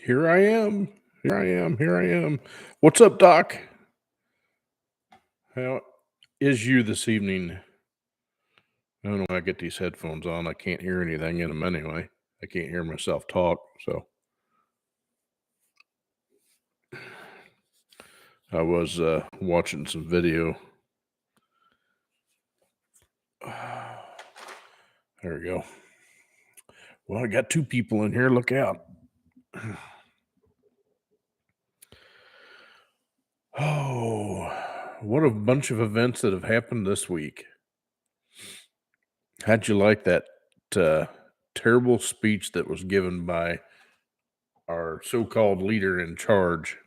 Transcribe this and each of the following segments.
Here I am. Here I am. Here I am. What's up, Doc? How is you this evening? I don't know when I get these headphones on. I can't hear anything in them anyway. I can't hear myself talk. So I was watching some video. There we go. Well, I got two people in here. Look out. Oh, what a bunch of events that have happened this week. How'd you like that uh, terrible speech that was given by our so called leader in charge?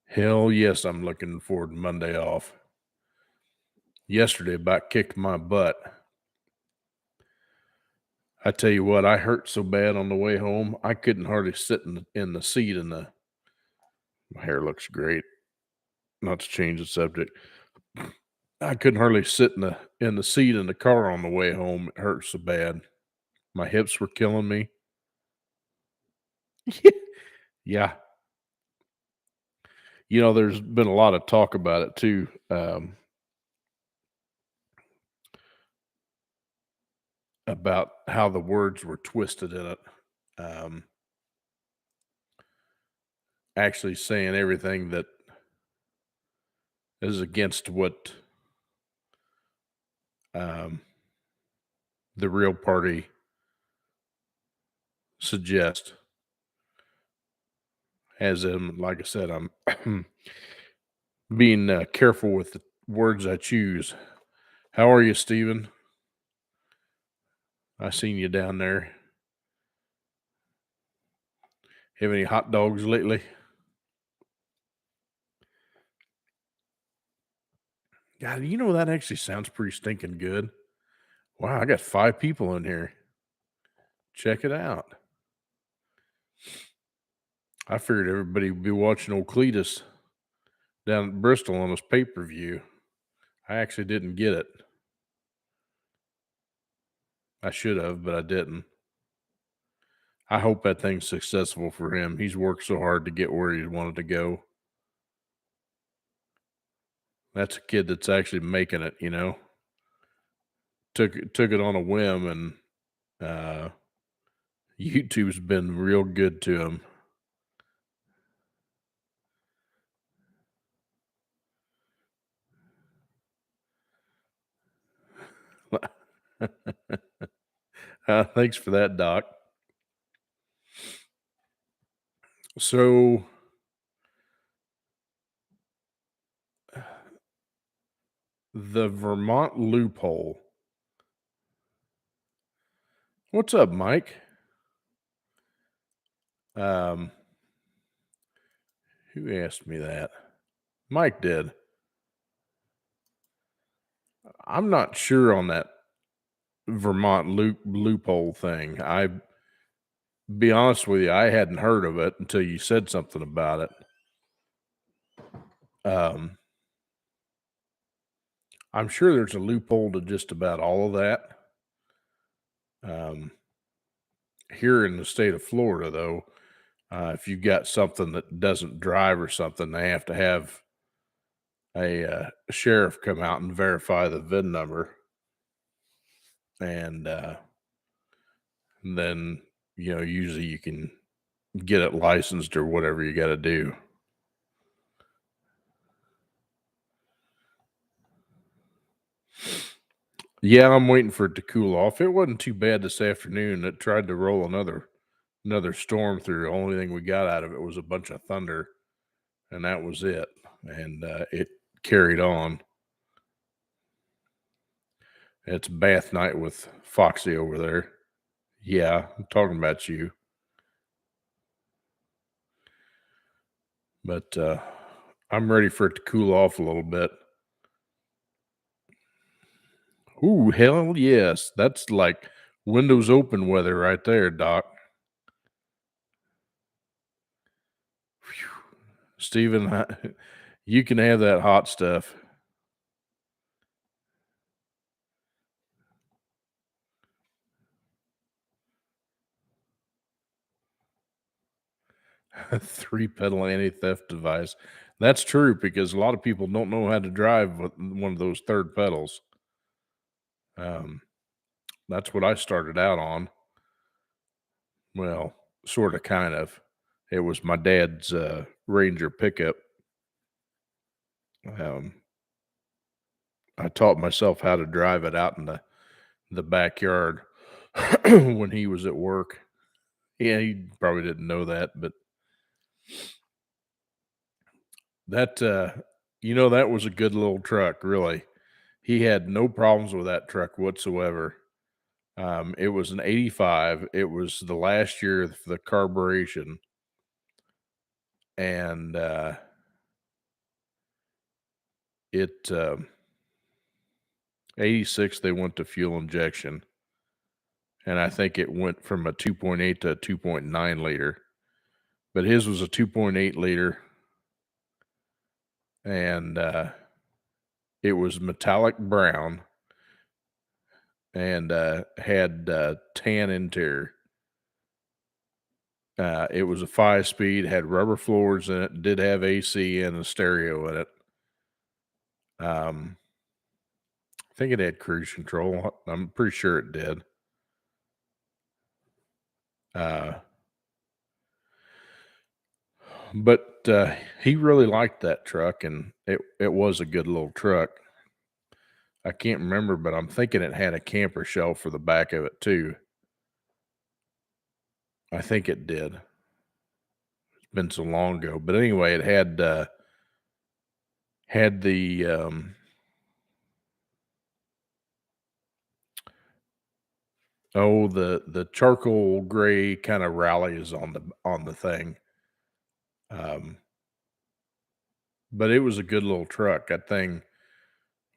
Hell yes, I'm looking forward to Monday off. Yesterday about kicked my butt. I tell you what, I hurt so bad on the way home, I couldn't hardly sit in the seat in the my hair looks great. Not to change the subject. I couldn't hardly sit in the seat in the car on the way home. It hurt so bad. My hips were killing me. Yeah. There's been a lot of talk about it too. About how the words were twisted in it. Um, actually saying everything that is against what um, the real party suggests. As in, like I said, I'm being careful with the words I choose. How are you, Steven? I seen you down there. Have any hot dogs lately? God, that actually sounds pretty stinking good. Wow, I got 5 people in here. Check it out. I figured everybody would be watching old Cletus down at Bristol on his pay-per-view. I actually didn't get it. I should have, but I didn't. I hope that thing's successful for him. He's worked so hard to get where he wanted to go. That's a kid that's actually making it. Took it on a whim, and YouTube's been real good to him. Thanks for that, Doc. So the Vermont loophole. What's up, Mike? Who asked me that? Mike did. I'm not sure on that Vermont loophole thing. Be honest with you, I hadn't heard of it until you said something about it. I'm sure there's a loophole to just about all of that. Here in the state of Florida, though, if you've got something that doesn't drive or something, they have to have a sheriff come out and verify the VIN number. And then, usually you can get it licensed or whatever you got to do. Yeah, I'm waiting for it to cool off. It wasn't too bad this afternoon. It tried to roll another storm through. The only thing we got out of it was a bunch of thunder, and that was it. And it carried on. It's bath night with Foxy over there. Yeah, I'm talking about you. But I'm ready for it to cool off a little bit. Ooh, hell yes. That's like windows open weather right there, Doc. Whew. Steven, you can have that hot stuff. A three-pedal anti-theft device. That's true because a lot of people don't know how to drive with one of those third pedals. Um, that's what I started out on. Well, sorta, kind of. It was my dad's, Ranger pickup. Um, I taught myself how to drive it out in the backyard when he was at work. Yeah, he probably didn't know that, but that, that was a good little truck, really. He had no problems with that truck whatsoever. It was an '85. It was the last year of the carburation, and, it, 86, they went to fuel injection, and I think it went from a 2.8 to a 2.9 liter, but his was a 2.8 liter, and, it was metallic brown and, had, tan interior. It was a 5-speed, had rubber floors in it, did have AC and a stereo in it. Um, I think it had cruise control. I'm pretty sure it did. Uh, but he really liked that truck, and it was a good little truck. I can't remember, but I'm thinking it had a camper shell for the back of it too. I think it did. It's been so long ago, but anyway, it had the the charcoal gray kind of rallies on the thing. Um, but it was a good little truck. That thing,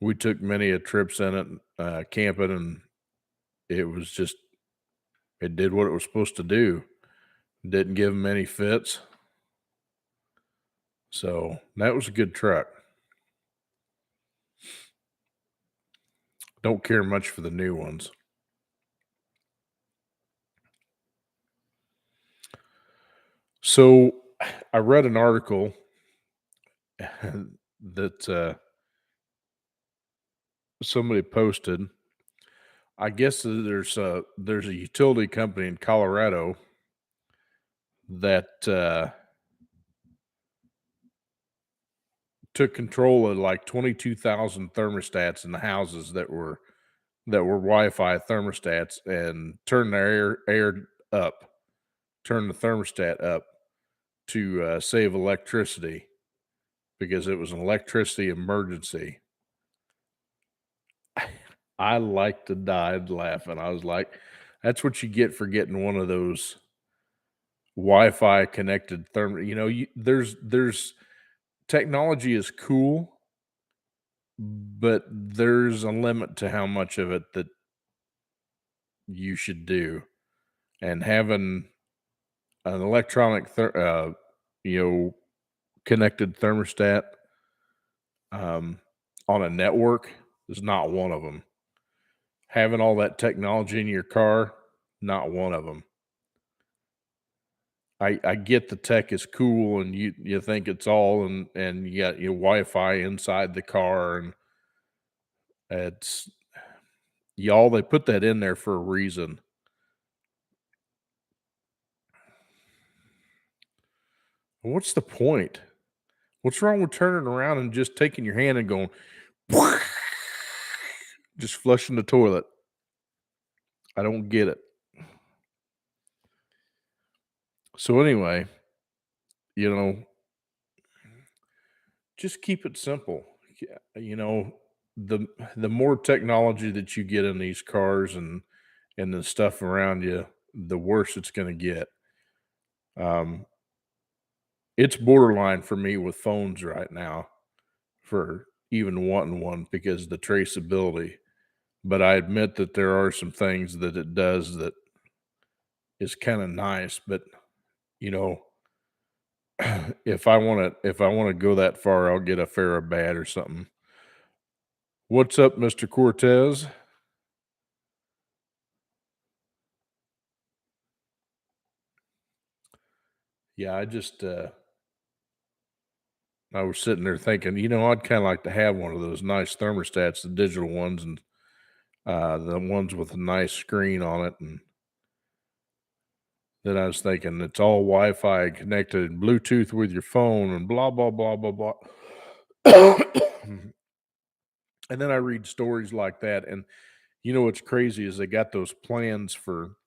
we took many a trips in it, camping, and it was just it did what it was supposed to do. Didn't give him any fits, so that was a good truck. Don't care much for the new ones. So I read an article that somebody posted. I guess that there's a utility company in Colorado that took control of like 22,000 thermostats in the houses that were Wi-Fi thermostats and turned their air up, turned the thermostat up to save electricity because it was an electricity emergency. I like to died laughing. I was like, "That's what you get for getting one of those Wi-Fi connected there's technology is cool, but there's a limit to how much of it that you should do. And having an electronic, you know, connected thermostat um, on a network is not one of them. Having all that technology in your car, not one of them. I get the tech is cool and you think it's all and you got your Wi-Fi inside the car and it's y'all they put that in there for a reason. What's the point? What's wrong with turning around and just taking your hand and going just flushing the toilet? I don't get it. So anyway, you know, just keep it simple. Yeah, the the more technology that you get in these cars and the stuff around you, the worse it's going to get. Um, it's borderline for me with phones right now for even wanting one because of the traceability. But I admit that there are some things that it does that is kind of nice. But you know, if I want to go that far, I'll get a Farabat or something. What's up, Mr. Cortez? Yeah, I was sitting there thinking, I'd kind of like to have one of those nice thermostats, the digital ones, and the ones with a nice screen on it. And then I was thinking it's all Wi-Fi connected, Bluetooth with your phone, and blah blah blah blah blah. And then I read stories like that, and what's crazy is they got those plans for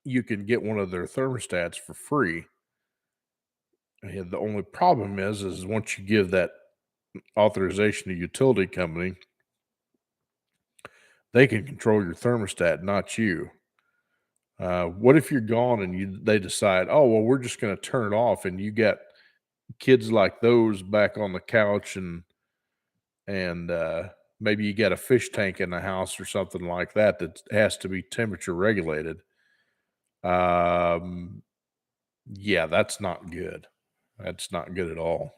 you can get one of their thermostats for free. And the only problem is once you give that authorization to utility company, they can control your thermostat, not you. What if you're gone and they decide, oh well, we're just going to turn it off, and you got kids like those back on the couch, and maybe you got a fish tank in the house or something like that that has to be temperature regulated. Um, yeah, that's not good. That's not good at all.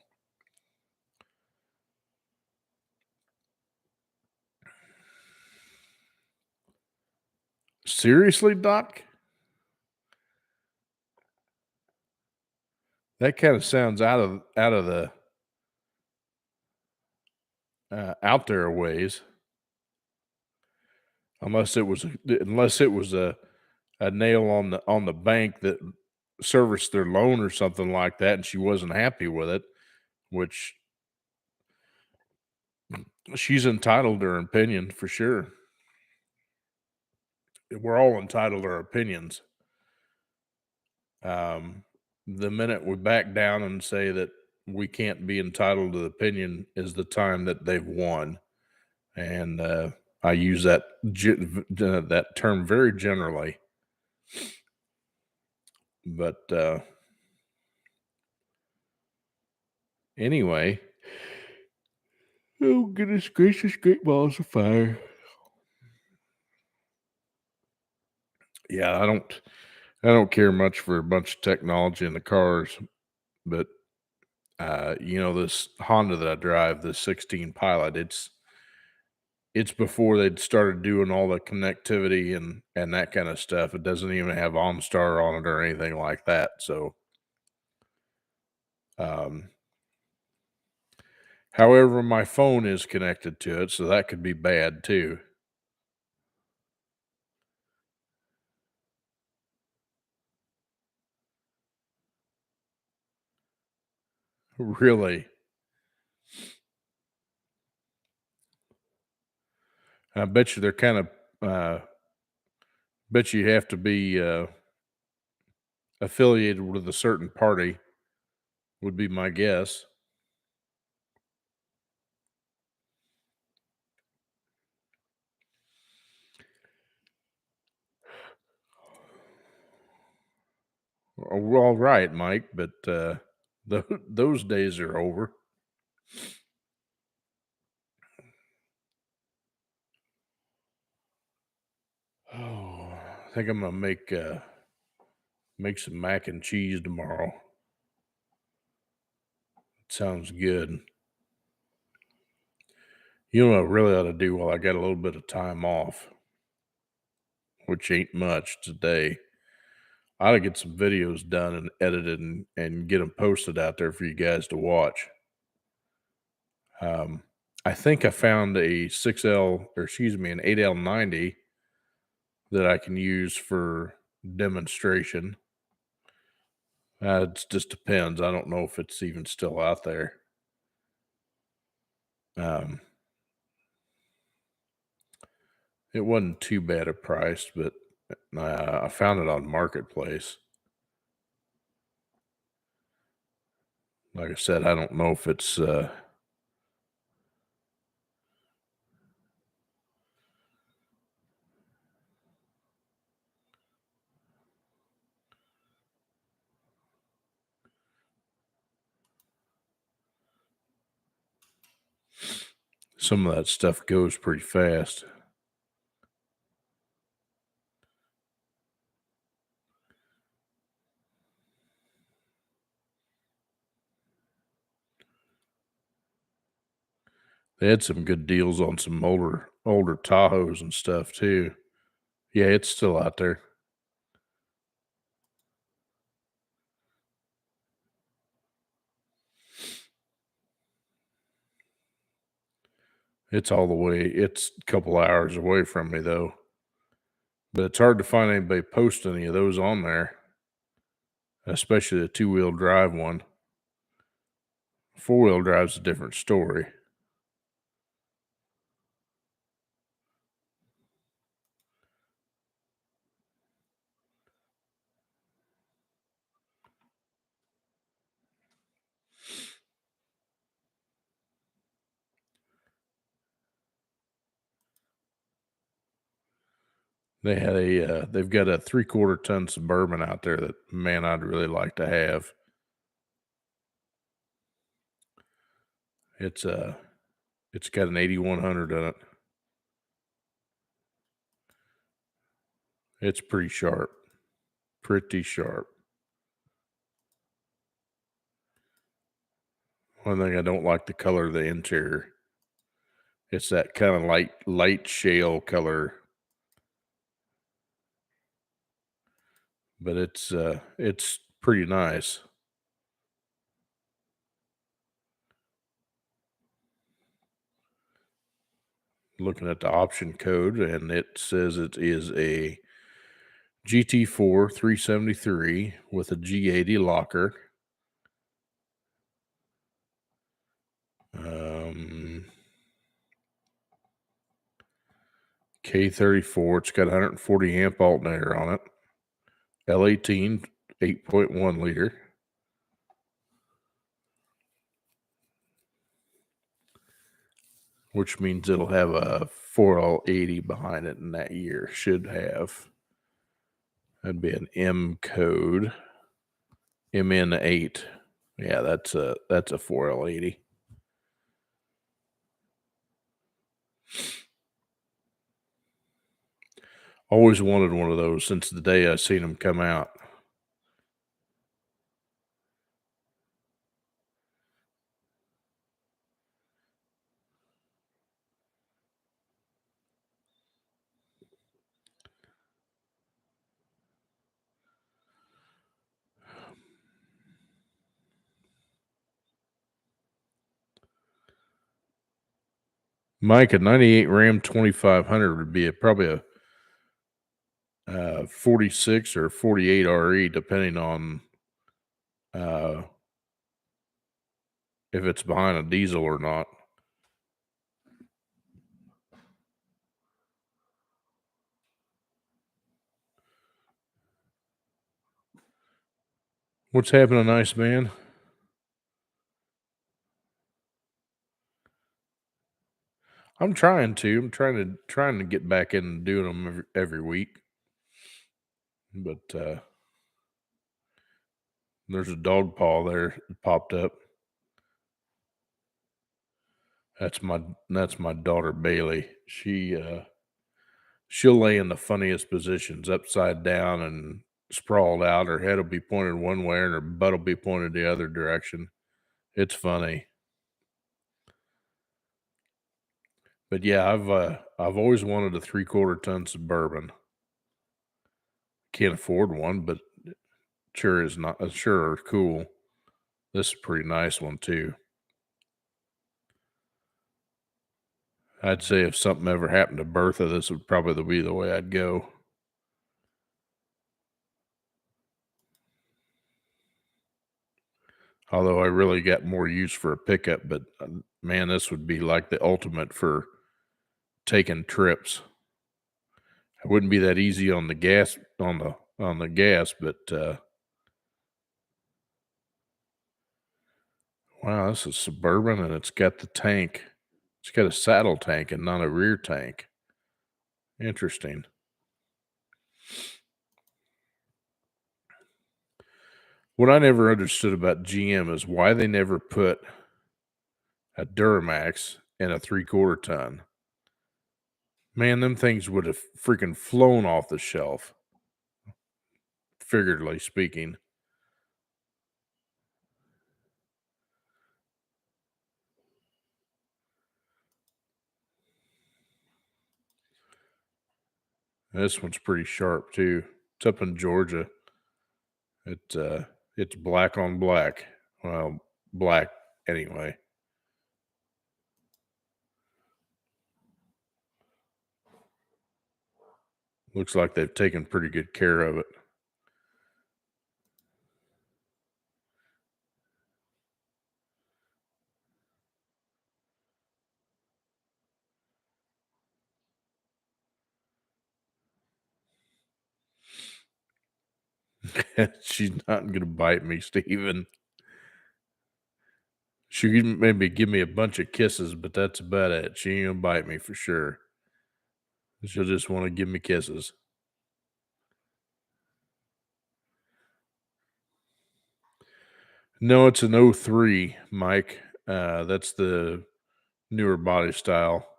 Seriously, Doc? That kind of sounds out of the out there ways. Unless it was a nail on the bank that serviced their loan or something like that, and she wasn't happy with it, which she's entitled to her opinion for sure. We're all entitled to our opinions. Um, the minute we back down and say that we can't be entitled to the opinion is the time that they've won. And I use that term very generally. But anyway, oh goodness gracious, great balls of fire! Yeah, I don't care much for a bunch of technology in the cars, but this Honda that I drive, the 16 Pilot, it's before they'd started doing all the connectivity and that kind of stuff. It doesn't even have OnStar on it or anything like that. So, um, however, my phone is connected to it, so that could be bad too. Really, I bet you they're kind of. Bet you have to be affiliated with a certain party. Would be my guess. Well, all right, Mike, but those days are over. Oh, I think I'm gonna make some mac and cheese tomorrow. Sounds good. You know what I really ought to do while I got a little bit of time off, which ain't much today. I ought to get some videos done and edited and get them posted out there for you guys to watch. Um, I think I found a 6L, or excuse me, an 8L90 that I can use for demonstration. It just depends. I don't know if it's even still out there. Um, it wasn't too bad a price, but I found it on Marketplace. Like I said, I don't know if it's some of that stuff goes pretty fast. They had some good deals on some older Tahoes and stuff too. Yeah, it's still out there. It's all the way. It's a couple hours away from me though, but it's hard to find anybody post any of those on there, especially the two-wheel drive one. Four-wheel drive's a different story. They've got a 3/4 ton Suburban out there that, man, I'd really like to have. It's, it's got an 8100 in it. It's pretty sharp. Pretty sharp. One thing I don't like the color of the interior. It's that kinda light shale color. But it's pretty nice. Looking at the option code, and it says it is a GT4 373 with a G80 locker. K34. It's got 140 amp alternator on it. L18 8.1 liter. Which means it'll have a 4L80 behind it in that year. Should have. That'd be an M code. MN8. Yeah, that's a 4L80. Always wanted one of those since the day I seen them come out. Mike, a 98 Ram 2500 would be probably a 46 or 48 RE, depending on if it's behind a diesel or not. What's happening, nice man? I'm trying to. I'm trying to get back in doing them every week. But there's a dog paw there that popped up. That's my daughter Bailey. She'll lay in the funniest positions, upside down and sprawled out. Her head will be pointed one way and her butt will be pointed the other direction. It's funny. But yeah, I've always wanted a 3/4 ton Suburban. Can't afford one, but sure is not sure are cool. This is a pretty nice one too. I'd say if something ever happened to Bertha, this would probably be the way I'd go. Although I really got more use for a pickup, but man, this would be like the ultimate for taking trips. It wouldn't be that easy on the gas but wow, this is Suburban and it's got the tank. It's got a saddle tank and not a rear tank. Interesting. What I never understood about GM is why they never put a Duramax in a 3/4 ton. Man, them things would have freaking flown off the shelf, figuratively speaking. This one's pretty sharp too. It's up in Georgia. It's black on black. Well, black anyway. Looks like they've taken pretty good care of it. She's not gonna bite me, Steven. She can maybe give me a bunch of kisses, but that's about it. She ain't gonna bite me for sure. She'll just want to give me kisses. No, it's an '03, Mike. That's the newer body style.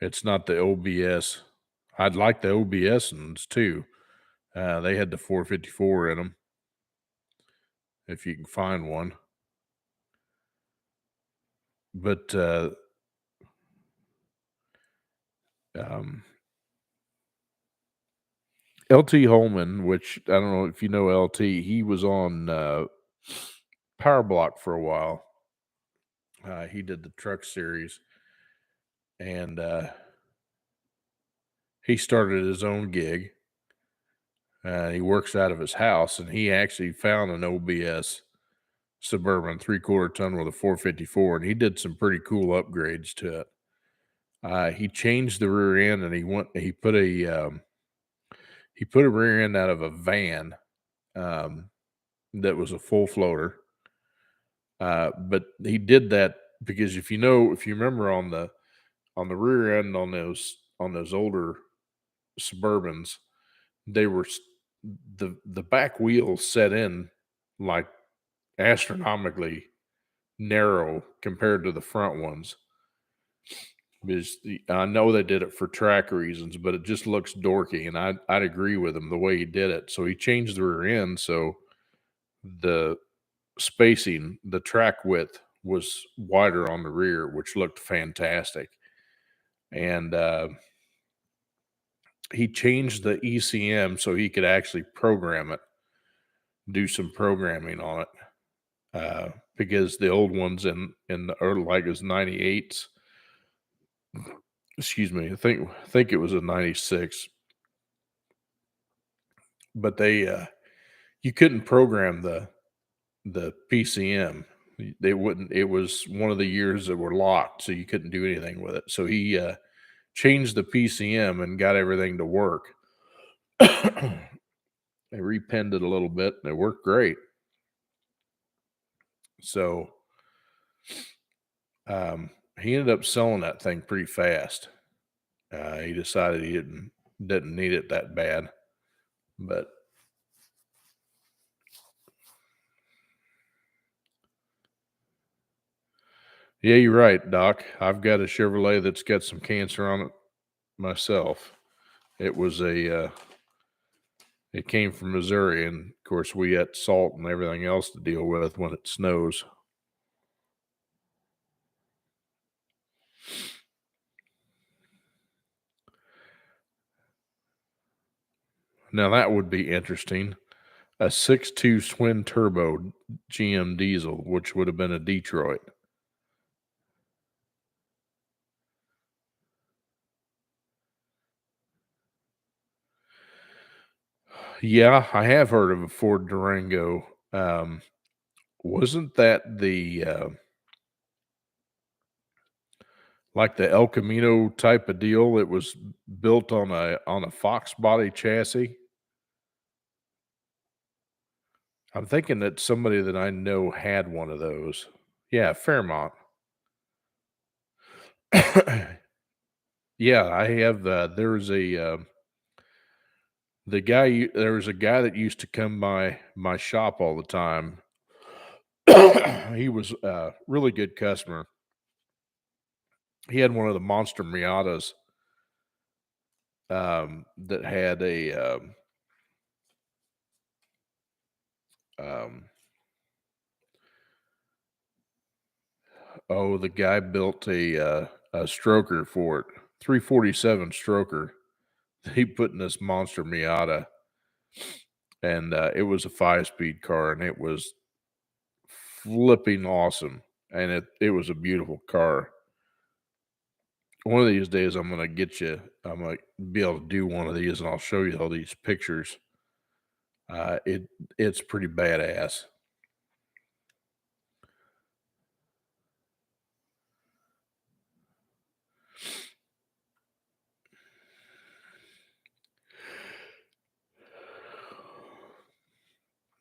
It's not the OBS. I'd like the OBS ones too. They had the 454 in them. If you can find one. But LT Holman, which I don't know if you know LT, he was on Power Block for a while. He did the truck series, and he started his own gig. He works out of his house, and he actually found an OBS Suburban 3/4 ton with a 454, and he did some pretty cool upgrades to it. He changed the rear end, and he put a rear end out of a van that was a full floater. But he did that because if you remember on the rear end on those older Suburbans, they were the back wheels set in like astronomically narrow compared to the front ones. Because I know they did it for track reasons, but it just looks dorky, and I'd agree with him the way he did it. So he changed the rear end so the spacing, the track width was wider on the rear, which looked fantastic. And he changed the ECM so he could actually program it, do some programming on it. Because the old ones in the early, like it was 98s. Excuse me, I think it was a 96. But you couldn't program the PCM. They wouldn't. It was one of the years that were locked, so you couldn't do anything with it. So he changed the PCM and got everything to work. They repinned it a little bit, and it worked great. So he ended up selling that thing pretty fast. He decided he didn't need it that bad, but yeah, you're right, Doc. I've got a Chevrolet that's got some cancer on it myself. It was it came from Missouri, and of course we had salt and everything else to deal with when it snows. Now that would be interesting. A 6.2 twin turbo GM diesel, which would have been a Detroit. Yeah, I have heard of a Ford Durango. Wasn't that the like the El Camino type of deal? It was built on a Fox body chassis. I'm thinking that somebody that I know had one of those. Yeah, Fairmont. Yeah, I have. There was a There was a guy that used to come by my shop all the time. He was a really good customer. He had one of the Monster Miatas that had um, the guy built a stroker for it, 347 stroker. He put in this Monster Miata, and it was a 5-speed car, and it was flipping awesome, and it was a beautiful car. One of these days, I'm gonna get you. I'm gonna be able to do one of these, and I'll show you all these pictures. It's pretty badass.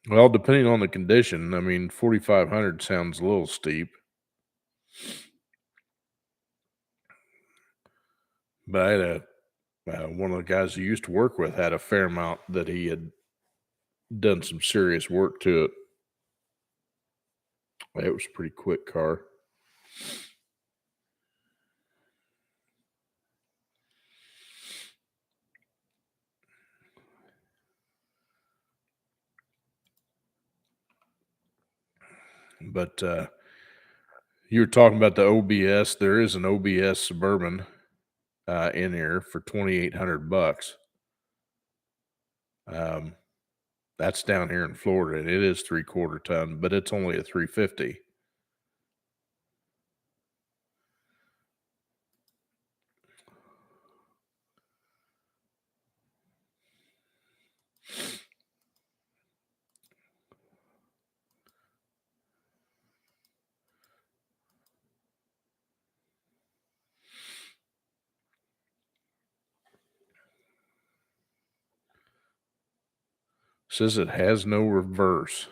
Well, depending on the condition, I mean, 4,500 sounds a little steep, but I had one of the guys who used to work with had a Fairmount that he had done some serious work to it. It was a pretty quick car. But you were talking about the OBS. There is an OBS Suburban in here for 2,800 bucks. Um, that's down here in Florida, and it is 3/4 ton, but it's only a 350. Says it has no reverse.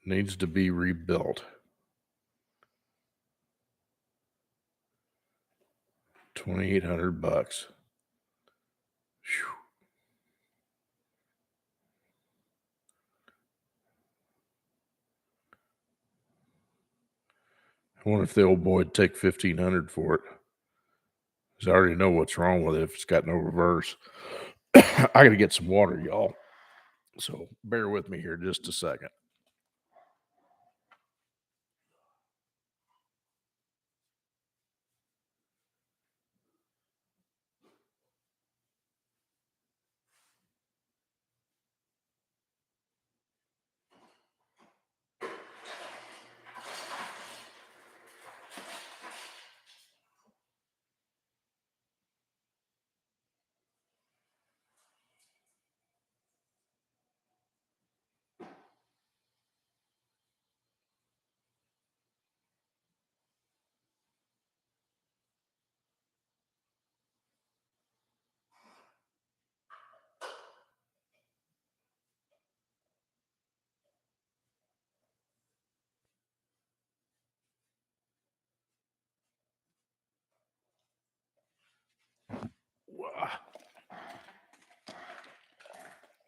Needs to be rebuilt. 2,800 bucks. Phew. I wonder if the old boy would take 1,500 for it. 'Cause I already know what's wrong with it if it's got no reverse. I got to get some water, y'all. So bear with me here just a second.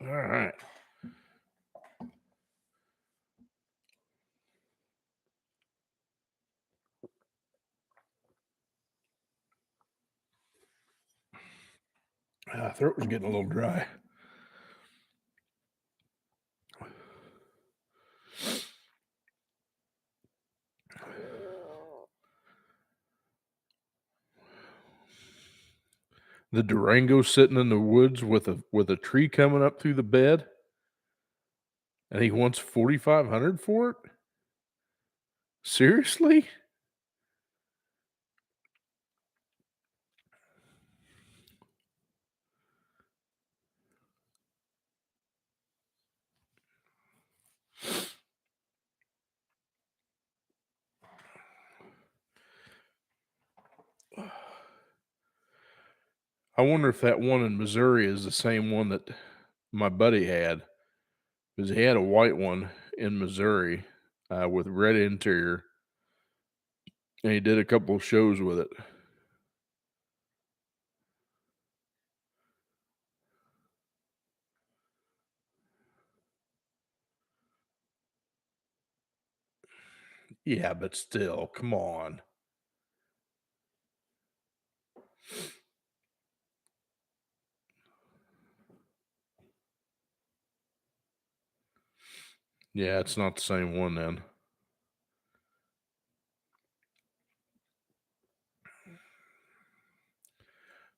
All right. Throat was getting a little dry. The Durango sitting in the woods with a tree coming up through the bed, and he wants 4,500 for it. Seriously? I wonder if that one in Missouri is the same one that my buddy had. Because he had a white one in Missouri with red interior, and he did a couple of shows with it. Yeah, but still, come on. Yeah, it's not the same one then.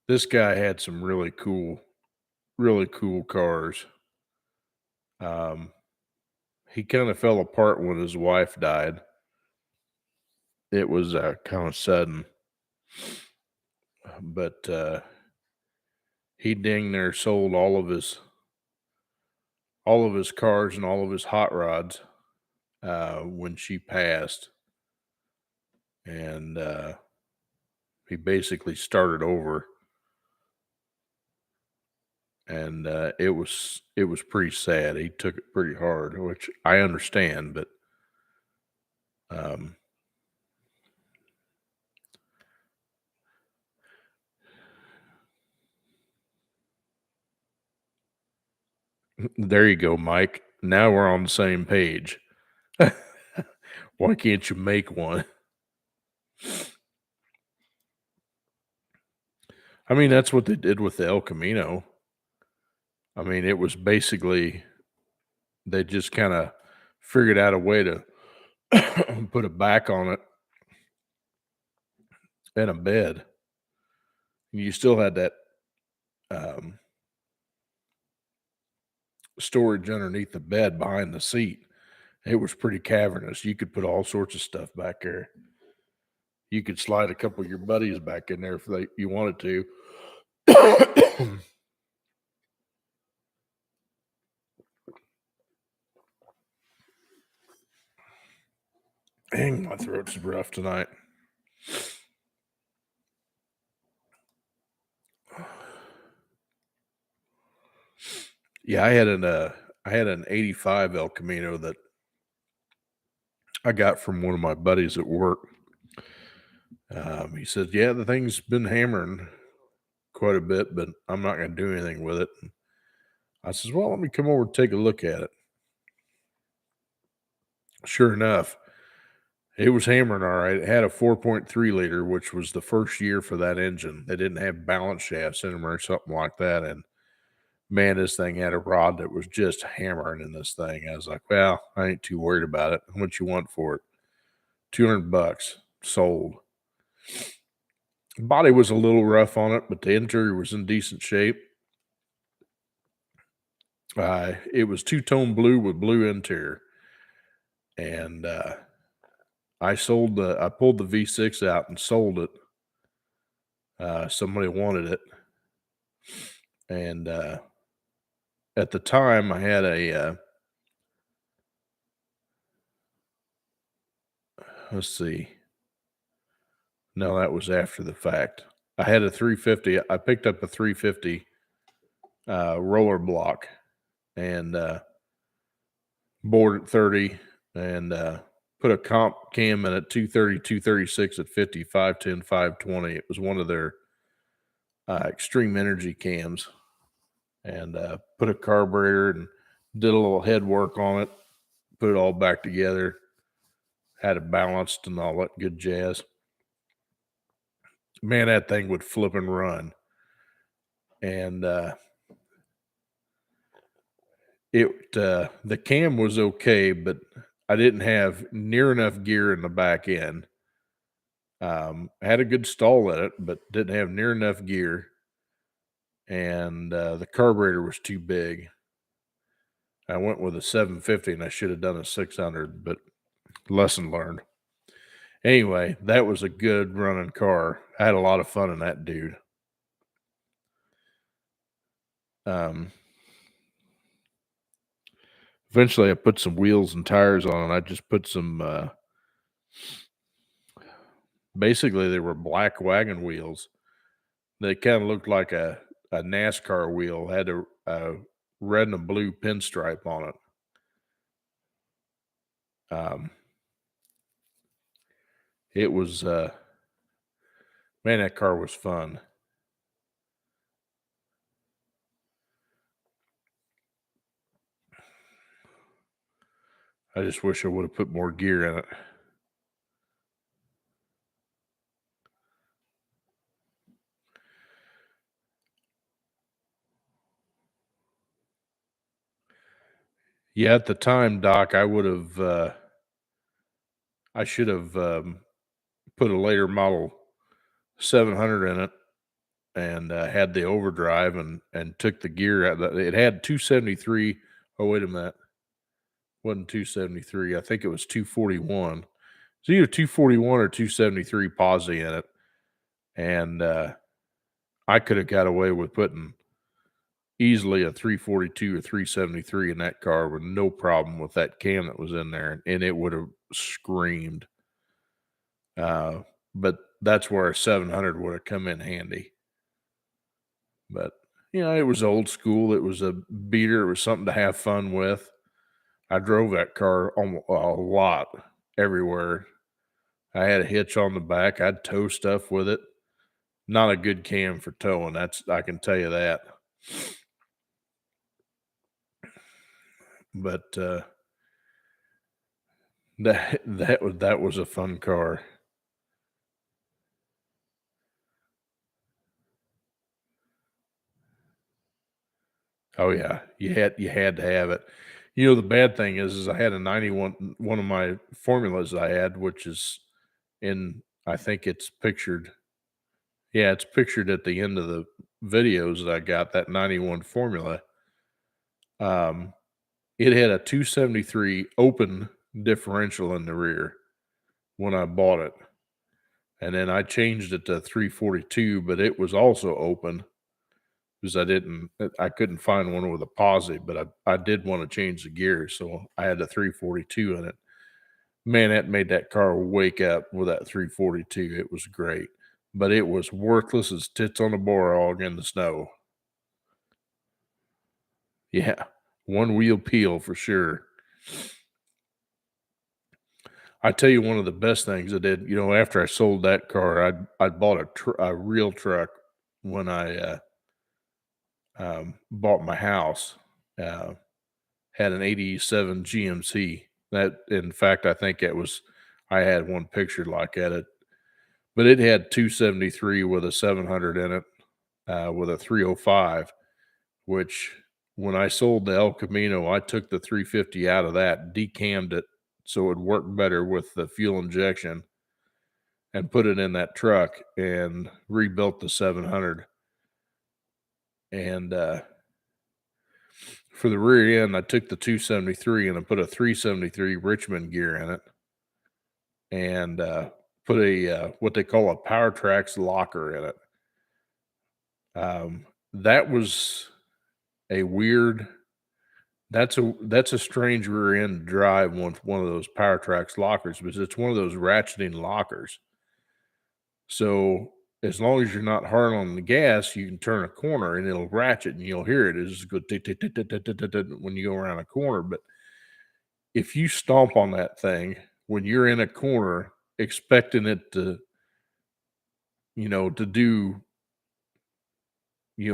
This guy had some really cool cars. Um, he kind of fell apart when his wife died. It was kind of sudden. But he dang near sold all of his cars and all of his hot rods when she passed, and he basically started over, and it was pretty sad. He took it pretty hard, which I understand, but um, there you go, Mike. Now we're on the same page. Why can't you make one? I mean, that's what they did with the El Camino. I mean, it was basically they just kind of figured out a way to put a back on it and a bed. You still had that um, storage underneath the bed behind the seat. It was pretty cavernous. You could put all sorts of stuff back there. You could slide a couple of your buddies back in there if you wanted to. Dang, my throat's rough tonight. Yeah, I had an 85 El Camino that I got from one of my buddies at work. He said, "Yeah, the thing's been hammering quite a bit, but I'm not going to do anything with it." I says, "Well, let me come over and take a look at it." Sure enough, it was hammering all right. It had a 4.3 liter, which was the first year for that engine. They didn't have balance shafts in them or something like that. And man, this thing had a rod that was just hammering in this thing. I was like, well, I ain't too worried about it. How much you want for it? $200 sold. Body was a little rough on it, but the interior was in decent shape. It was two-tone blue with blue interior. And I pulled the V6 out and sold it. Somebody wanted it. And at the time I had let's see. No, that was after the fact. I had a 350. I picked up a 350 roller block and bored at 30 and put a comp cam in at 230, 236 at 50, 510, 520. It was one of their extreme energy cams, and put a carburetor and did a little head work on it, put it all back together, had it balanced and all that good jazz. Man, that thing would flip and run. And the cam was okay, but I didn't have near enough gear in the back end. I had a good stall in it, but didn't have near enough gear. And the carburetor was too big. I went with a 750 and I should have done a 600, but lesson learned. Anyway, that was a good running car. I had a lot of fun in that dude. Eventually I put some wheels and tires on it. I just put some basically they were black wagon wheels. They kind of looked like a NASCAR wheel, had a red and a blue pinstripe on it. It was man, that car was fun. I just wish I would have put more gear in it. Yeah, at the time, Doc, I would have I should have put a later model 700 in it and had the overdrive and took the gear out. It had 273. Oh, wait a minute. It wasn't 273. I think it was 241. It's either 241 or 273 posi in it. and I could have got away with putting easily a 342 or 373 in that car with no problem with that cam that was in there, and it would have screamed. Uh, but that's where a 700 would have come in handy. But it was old school. It was a beater. It was something to have fun with. I drove that car a lot everywhere. I had a hitch on the back. I'd tow stuff with it. Not a good cam for towing. I can tell you that. But that was a fun car. Oh yeah, you had to have it. The bad thing is I had a 91, one of my formulas I had, which is in, I think it's pictured. Yeah, it's pictured at the end of the videos that I got, that 91 formula. Um, it had a 273 open differential in the rear when I bought it. And then I changed it to 342, but it was also open because I couldn't find one with a positive, but I did want to change the gear, so I had a 342 in it. Man, that made that car wake up with that 342. It was great, but it was worthless as tits on a borehog in the snow. Yeah, one wheel peel for sure. I tell you, one of the best things I did, after I sold that car, I bought a real truck when I bought my house. Uh, had an '87 GMC. That, in fact, I think I had one pictured like at it, but it had 273 with a 700 in it, with a 305. Which, when I sold the El Camino, I took the 350 out of that, decammed it so it would work better with the fuel injection, and put it in that truck and rebuilt the 700. And for the rear end, I took the 273 and I put a 373 Richmond gear in it, and put a what they call a Power Tracks locker in it. That was a weird. That's a strange rear end drive, one of those Power Tracks lockers, because it's one of those ratcheting lockers. So as long as you're not hard on the gas, you can turn a corner and it'll ratchet and you'll hear it. It's just go tick, tick, tick, tick, tick, tick, tick, tick when you go around a corner. But if you stomp on that thing when you're in a corner, expecting it to do,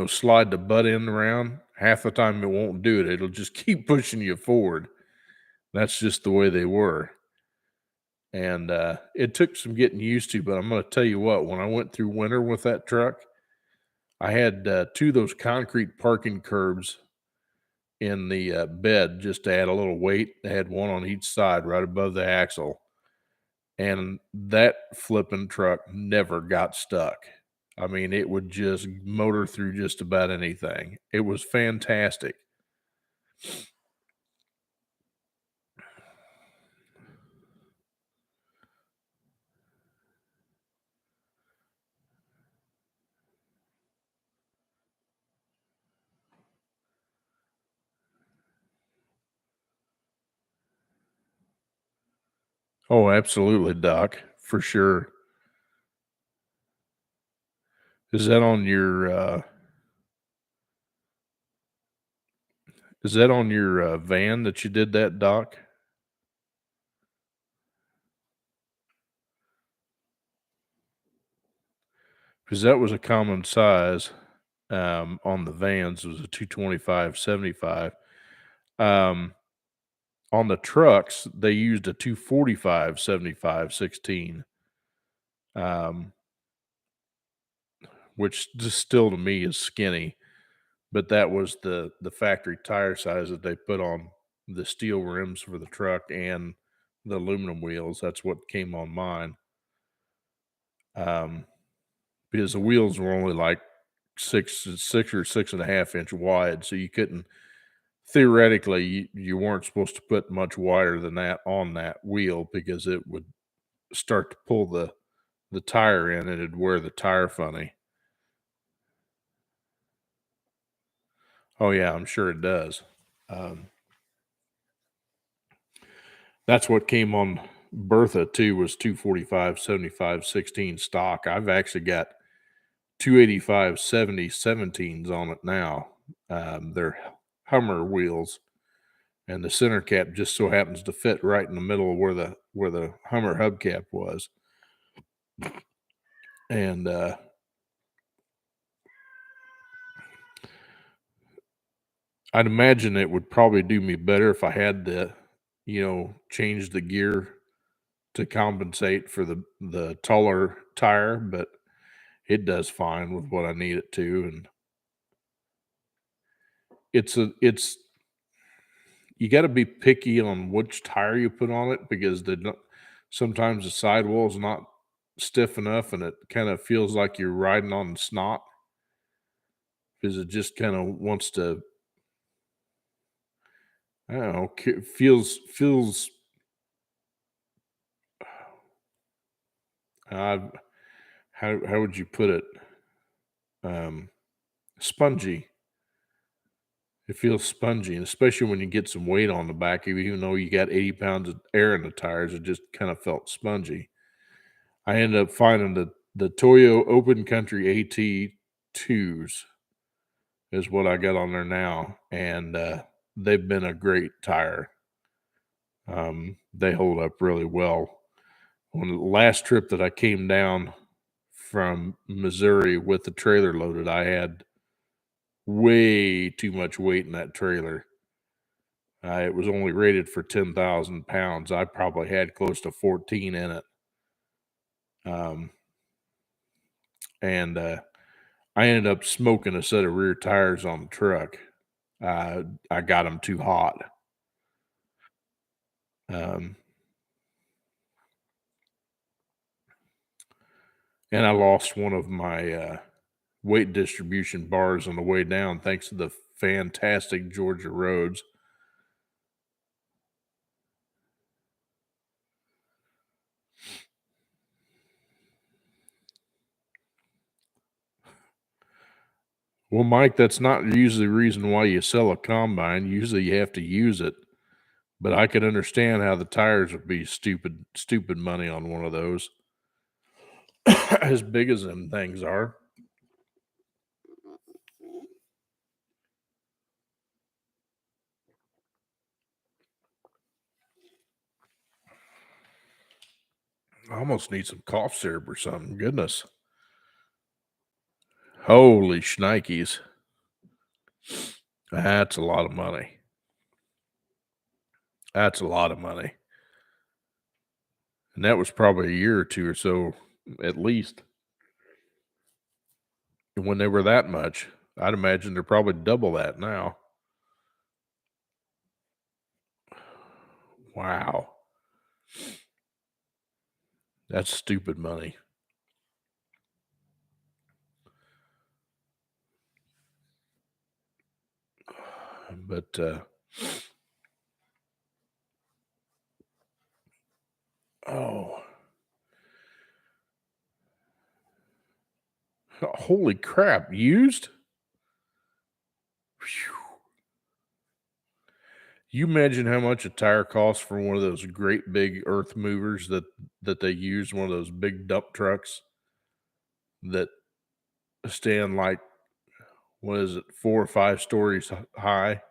slide the butt end around, half the time it won't do it. It'll just keep pushing you forward. That's just the way they were. And it took some getting used to, but I'm going to tell you what, when I went through winter with that truck, I had two of those concrete parking curbs in the bed just to add a little weight. I had one on each side right above the axle. And that flipping truck never got stuck. I mean, it would just motor through just about anything. It was fantastic. Oh, absolutely, Doc, for sure. Is that on your van that you did that, Doc? Because that was a common size, on the vans, was a 225/75. Um, on the trucks, they used a 245/75/16, um, which just still to me is skinny, but that was the factory tire size that they put on the steel rims for the truck and the aluminum wheels. That's what came on mine. Um, because the wheels were only like 6 or 6.5 inch wide, so you couldn't, theoretically, you weren't supposed to put much wider than that on that wheel because it would start to pull the tire in, it'd wear the tire funny. Oh yeah, I'm sure it does. Um, that's what came on Bertha too, was 245, 75, 16 stock. I've actually got 285, 70, 17s on it now. They're Hummer wheels, and the center cap just so happens to fit right in the middle of where the Hummer hubcap was. And I'd imagine it would probably do me better if I had to, change the gear to compensate for the taller tire, but it does fine with what I need it to. And it's you got to be picky on which tire you put on it, because sometimes the sidewall is not stiff enough, and it kind of feels like you're riding on snot, because it just kind of wants to, I don't know, feels uh, how would you put it? Um, Spongy. It feels spongy, and especially when you get some weight on the back, even though you got 80 pounds of air in the tires, it just kind of felt spongy. I ended up finding the Toyo Open Country AT2s is what I got on there now, and they've been a great tire. They hold up really well. On the last trip that I came down from Missouri with the trailer loaded, I had way too much weight in that trailer. It was only rated for 10,000 pounds. I probably had close to 14 in it. Um, and I ended up smoking a set of rear tires on the truck. I got them too hot. Um, and I lost one of my weight distribution bars on the way down, thanks to the fantastic Georgia roads. Well, Mike, that's not usually the reason why you sell a combine. Usually you have to use it. But I could understand how the tires would be stupid money on one of those. As big as them things are. I almost need some cough syrup or something. Goodness. Holy shnikes. That's a lot of money. That's a lot of money. And that was probably a year or two or so, at least. When they were that much, I'd imagine they're probably double that now. Wow. That's stupid money. But oh, holy crap, used? Phew. You imagine how much a tire costs for one of those great big earth movers that they use, one of those big dump trucks that stand like, what is it, 4 or 5 stories high?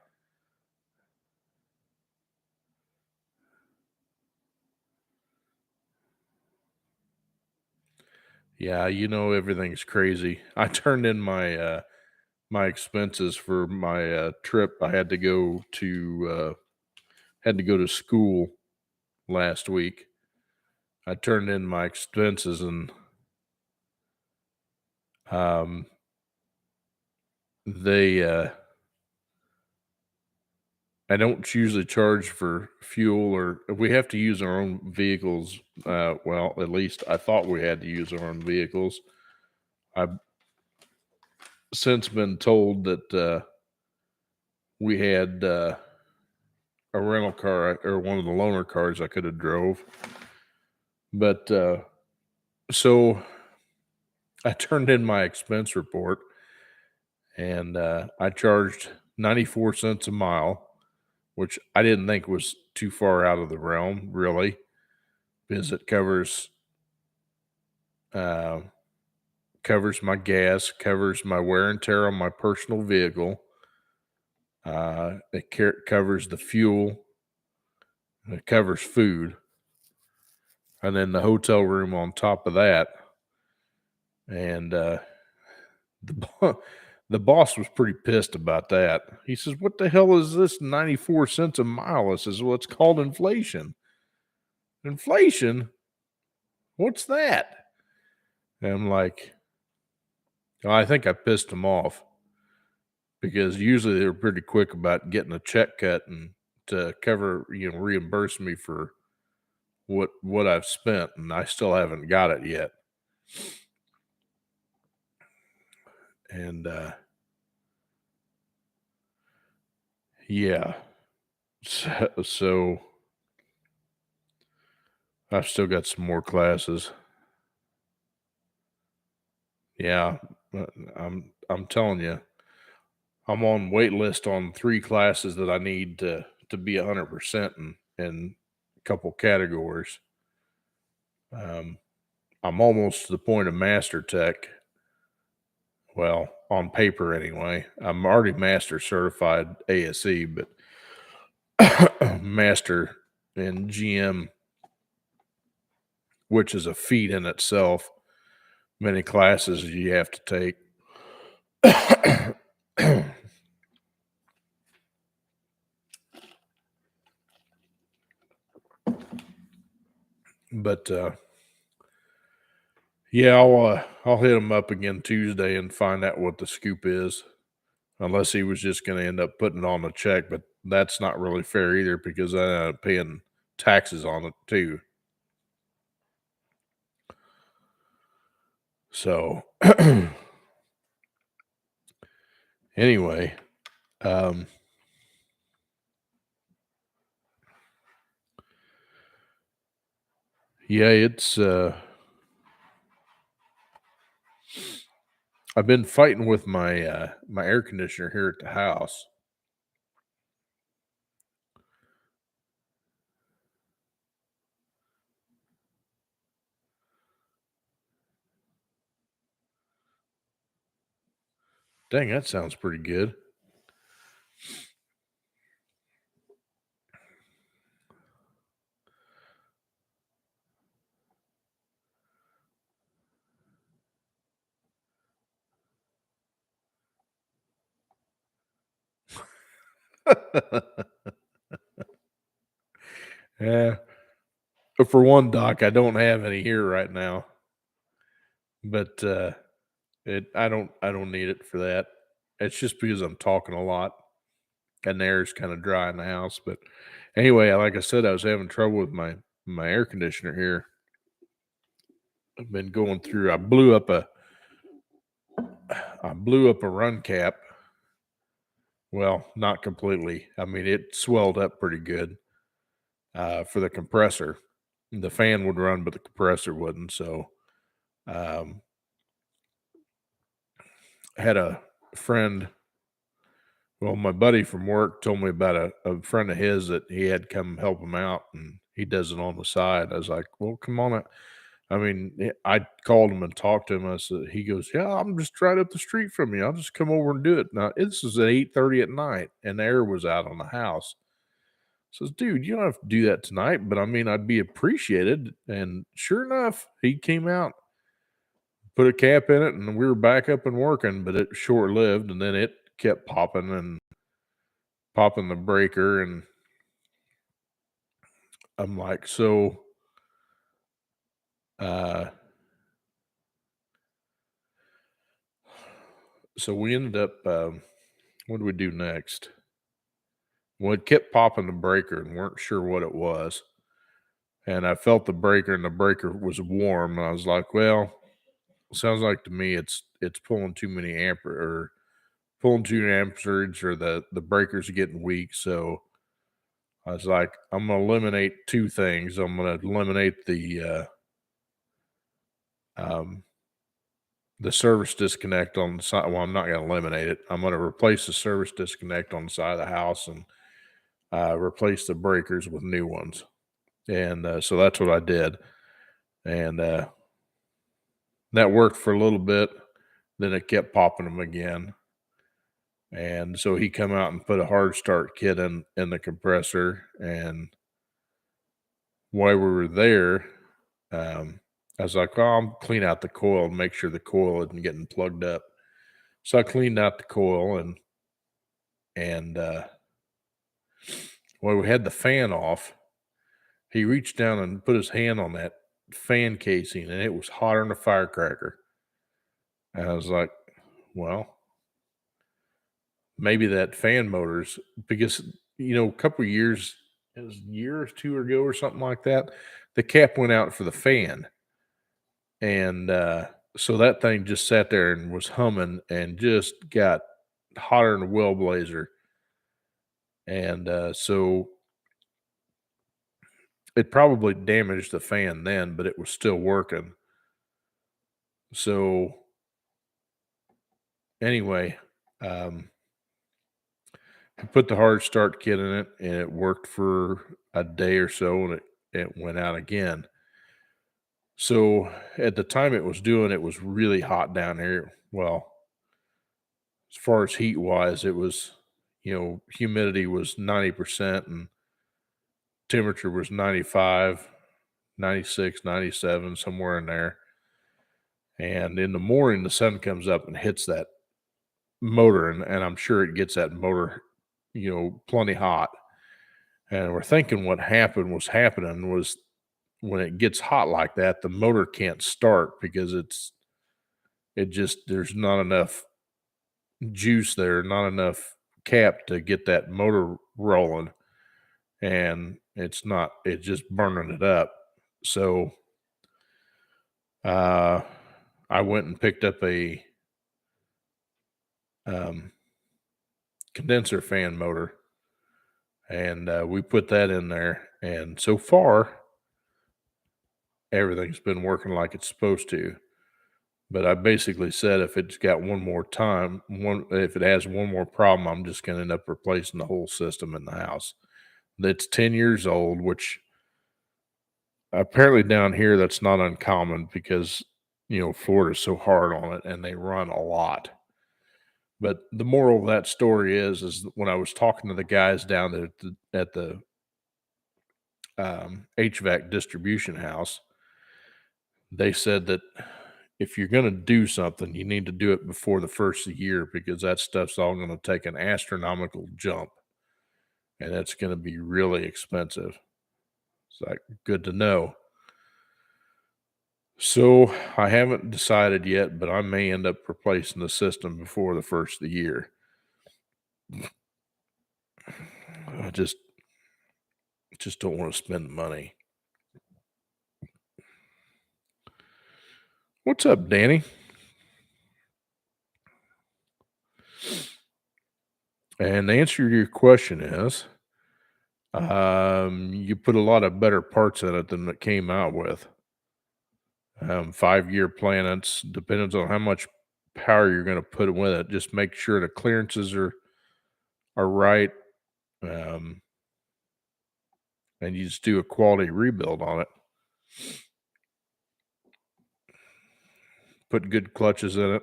Yeah, everything's crazy. I turned in my expenses for my trip. I had to go to school last week. I turned in my expenses, and um they I don't usually charge for fuel, or if we have to use our own vehicles. Well, at least I thought we had to use our own vehicles. I've since been told that we had a rental car, or one of the loaner cars I could have drove, but So I turned in my expense report and I charged 94 cents a mile, which I didn't think was too far out of the realm, really, because it uh, covers my gas, covers my wear and tear on my personal vehicle. It covers the fuel, it covers food, and then the hotel room on top of that. And the the boss was pretty pissed about that. He says, "What the hell is this 94 cents a mile?" I says, "Well, it's called inflation." Inflation? What's that? And I'm like, well, I think I pissed him off because usually they're pretty quick about getting a check cut and to cover, reimburse me for what I've spent, and I still haven't got it yet. And yeah, so I've still got some more classes. Yeah, I'm telling you, I'm on wait list on 3 classes that I need to be 100% in a couple categories. Um, I'm almost to the point of master tech. Well, on paper anyway. I'm already master certified ASE, but master in GM, which is a feat in itself. Many classes you have to take. But yeah, I'll hit him up again Tuesday and find out what the scoop is. Unless he was just going to end up putting it on a check, but that's not really fair either because I end up paying taxes on it too. So anyway, um, yeah, it's I've been fighting with my air conditioner here at the house. Dang, that sounds pretty good. Yeah. But for one, Doc, I don't have any here right now. But I don't need it for that. It's just because I'm talking a lot and the air's kind of dry in the house. But anyway, like I said, I was having trouble with my air conditioner here. I've been going through. I blew up a run cap. Well, not completely. I mean, it swelled up pretty good for the compressor. The fan would run, but the compressor wouldn't. So, um, I had a friend. Well, my buddy from work told me about a friend of his that he had come help him out, and he does it on the side. I was like, "Well, come on." I mean, I called him and talked to him. I said, he goes, "Yeah, I'm just right up the street from you. I'll just come over and do it." Now, this is at 8:30 at night, and the air was out on the house. Says, "Dude, you don't have to do that tonight, but I mean, I'd be appreciated." And sure enough, he came out, put a cap in it, and we were back up and working. But it short lived, and then it kept popping and popping the breaker, and I'm like, uh, so we ended up. What did we do next? Well, it kept popping the breaker and weren't sure what it was. And I felt the breaker and the breaker was warm. And I was like, well, sounds like to me it's pulling too many or pulling too amperage or the breaker's getting weak. So I was like, I'm gonna eliminate two things. I'm gonna eliminate um, the service disconnect on the side. Well, I'm not going to eliminate it. I'm going to replace the service disconnect on the side of the house and replace the breakers with new ones. And so that's what I did. And that worked for a little bit. Then it kept popping them again. And so he come out and put a hard start kit in the compressor. And while we were there, I was like, "Oh, I'll clean out the coil and make sure the coil isn't getting plugged up." So I cleaned out the coil and while we had the fan off, he reached down and put his hand on that fan casing, and it was hotter than a firecracker. And I was like, "Well, maybe that fan motor's," because a couple of years, it was a year or two ago or something like that. The cap went out for the fan, and so that thing just sat there and was humming and just got hotter than a well blazer. And so it probably damaged the fan then, but it was still working. So anyway, um, I put the hard start kit in it, and it worked for a day or so, and it went out again. So at the time it was doing, it was really hot down here. Well, as far as heat wise, it was, humidity was 90% and temperature was 95, 96, 97, somewhere in there. And in the morning, the sun comes up and hits that motor, and I'm sure it gets that motor, plenty hot. And we're thinking what happening was when it gets hot like that, the motor can't start because there's not enough juice there, not enough cap to get that motor rolling. And it's just burning it up. So uh, I went and picked up a um, condenser fan motor, and we put that in there. And so far, everything's been working like it's supposed to. But I basically said if it's got one more time, if it has one more problem, I'm just going to end up replacing the whole system in the house. That's 10 years old, which apparently down here that's not uncommon because Florida's so hard on it and they run a lot. But the moral of that story is when I was talking to the guys down there at the HVAC distribution house, they said that if you're going to do something, you need to do it before the first of the year because that stuff's all going to take an astronomical jump and it's going to be really expensive. It's like good to know. So I haven't decided yet, but I may end up replacing the system before the first of the year. I just don't want to spend the money. What's up, Danny? And the answer to your question is, you put a lot of better parts in it than it came out with. 5-year planets depends on how much power you're going to put with it. Just make sure the clearances are right, um, and you just do a quality rebuild on it. Put good clutches in it.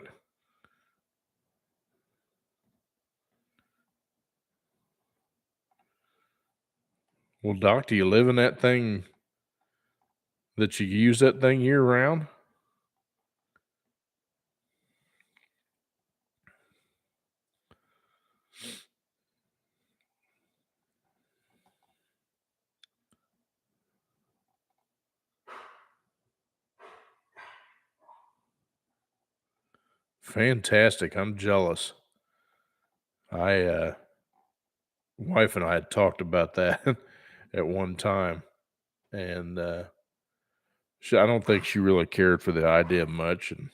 Well, Doc, do you live in that thing that you use that thing year round? Fantastic. I'm jealous. I wife and I had talked about that at one time, and I don't think she really cared for the idea much, and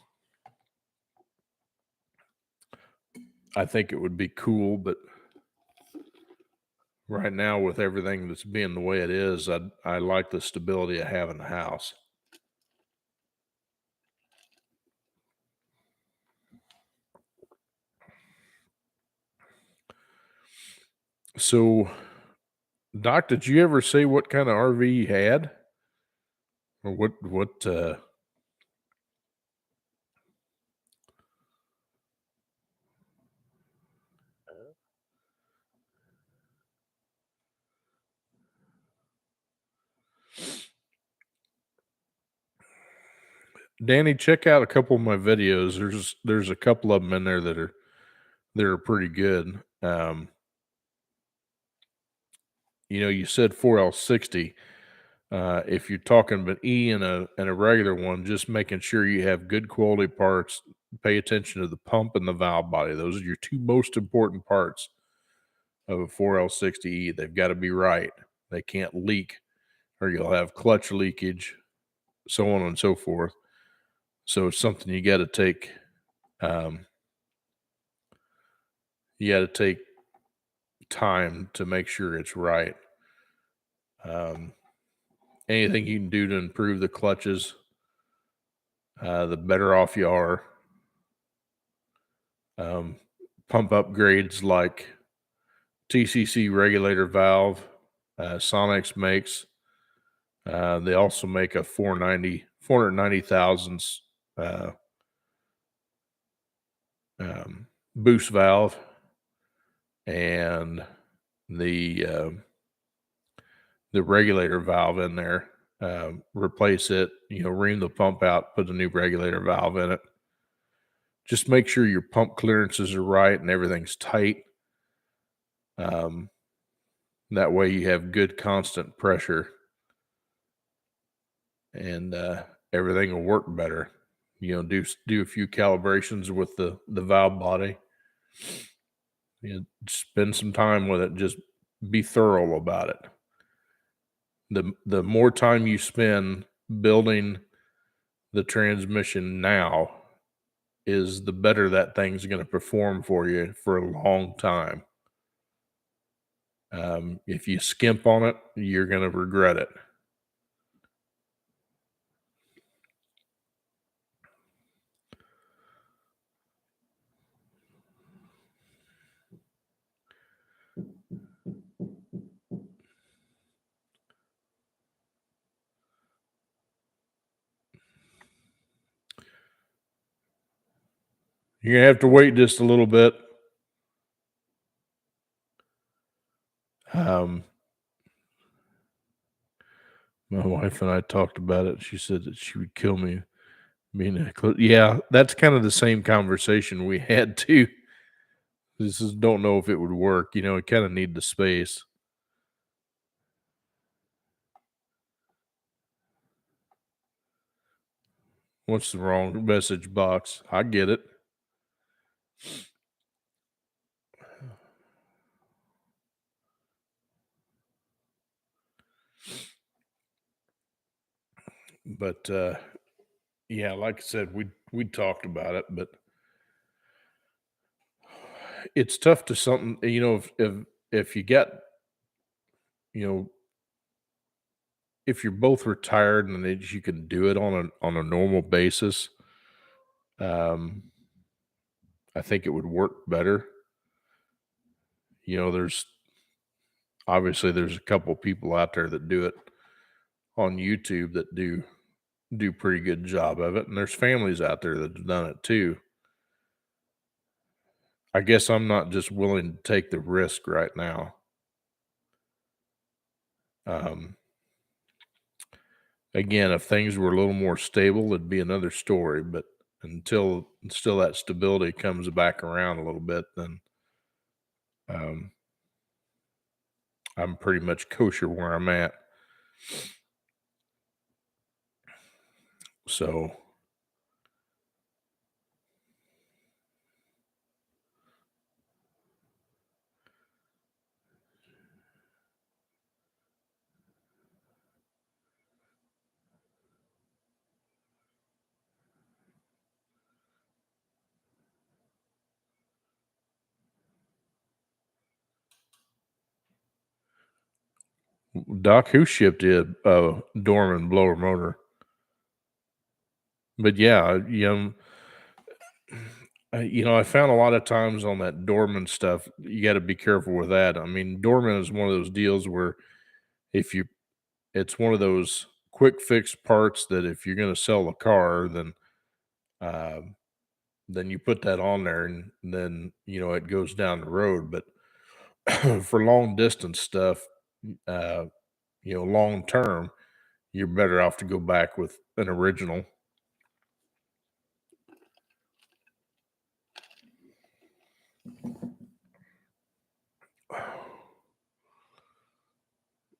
I think it would be cool, but right now with everything that's being the way it is, I like the stability I have in the house. So, Doc, did you ever say what kind of RV you had? Or what Danny, check out a couple of my videos. There's a couple of them in there that are pretty good. You said 4L60. If you're talking about E and a regular one, just making sure you have good quality parts. Pay attention to the pump and the valve body. Those are your two most important parts of a 4L60E. They've got to be right. They can't leak, or you'll have clutch leakage, so on and so forth. So it's something you got to take. You got to take time to make sure it's right. Anything you can do to improve the clutches, the better off you are. Pump upgrades like TCC regulator valve, Sonex makes. They also make a 490 thousandths boost valve, and the regulator valve in there. Replace it, ream the pump out, put a new regulator valve in it. Just make sure your pump clearances are right and everything's tight. That way you have good constant pressure, and everything will work better. Do a few calibrations with the valve body. Spend some time with it. Just be thorough about it. The more time you spend building the transmission now, is the better that thing's going to perform for you for a long time. If you skimp on it, you're going to regret it. You're going to have to wait just a little bit. My wife and I talked about it. She said that she would kill me being yeah, that's kind of the same conversation we had too. This is don't know if it would work. It kind of need the space. What's the wrong message box? I get it. But yeah, like I said, we talked about it, but it's tough to something. If you get, you know, if you're both retired and that you can do it on a normal basis, um, I think it would work better. There's obviously there's a couple people out there that do it on YouTube that do pretty good job of it, and there's families out there that have done it too. I guess I'm not just willing to take the risk right now. Again, if things were a little more stable, it'd be another story. But until that stability comes back around a little bit, then I'm pretty much kosher where I'm at. So Doc, who shipped it? Dorman blower motor. But yeah, I found a lot of times on that Dorman stuff, you got to be careful with that. I mean, Dorman is one of those deals where if you, it's one of those quick fix parts that if you're going to sell a car, uh, then you put that on there, and then it goes down the road. But for long distance stuff, uh, long term, you're better off to go back with an original.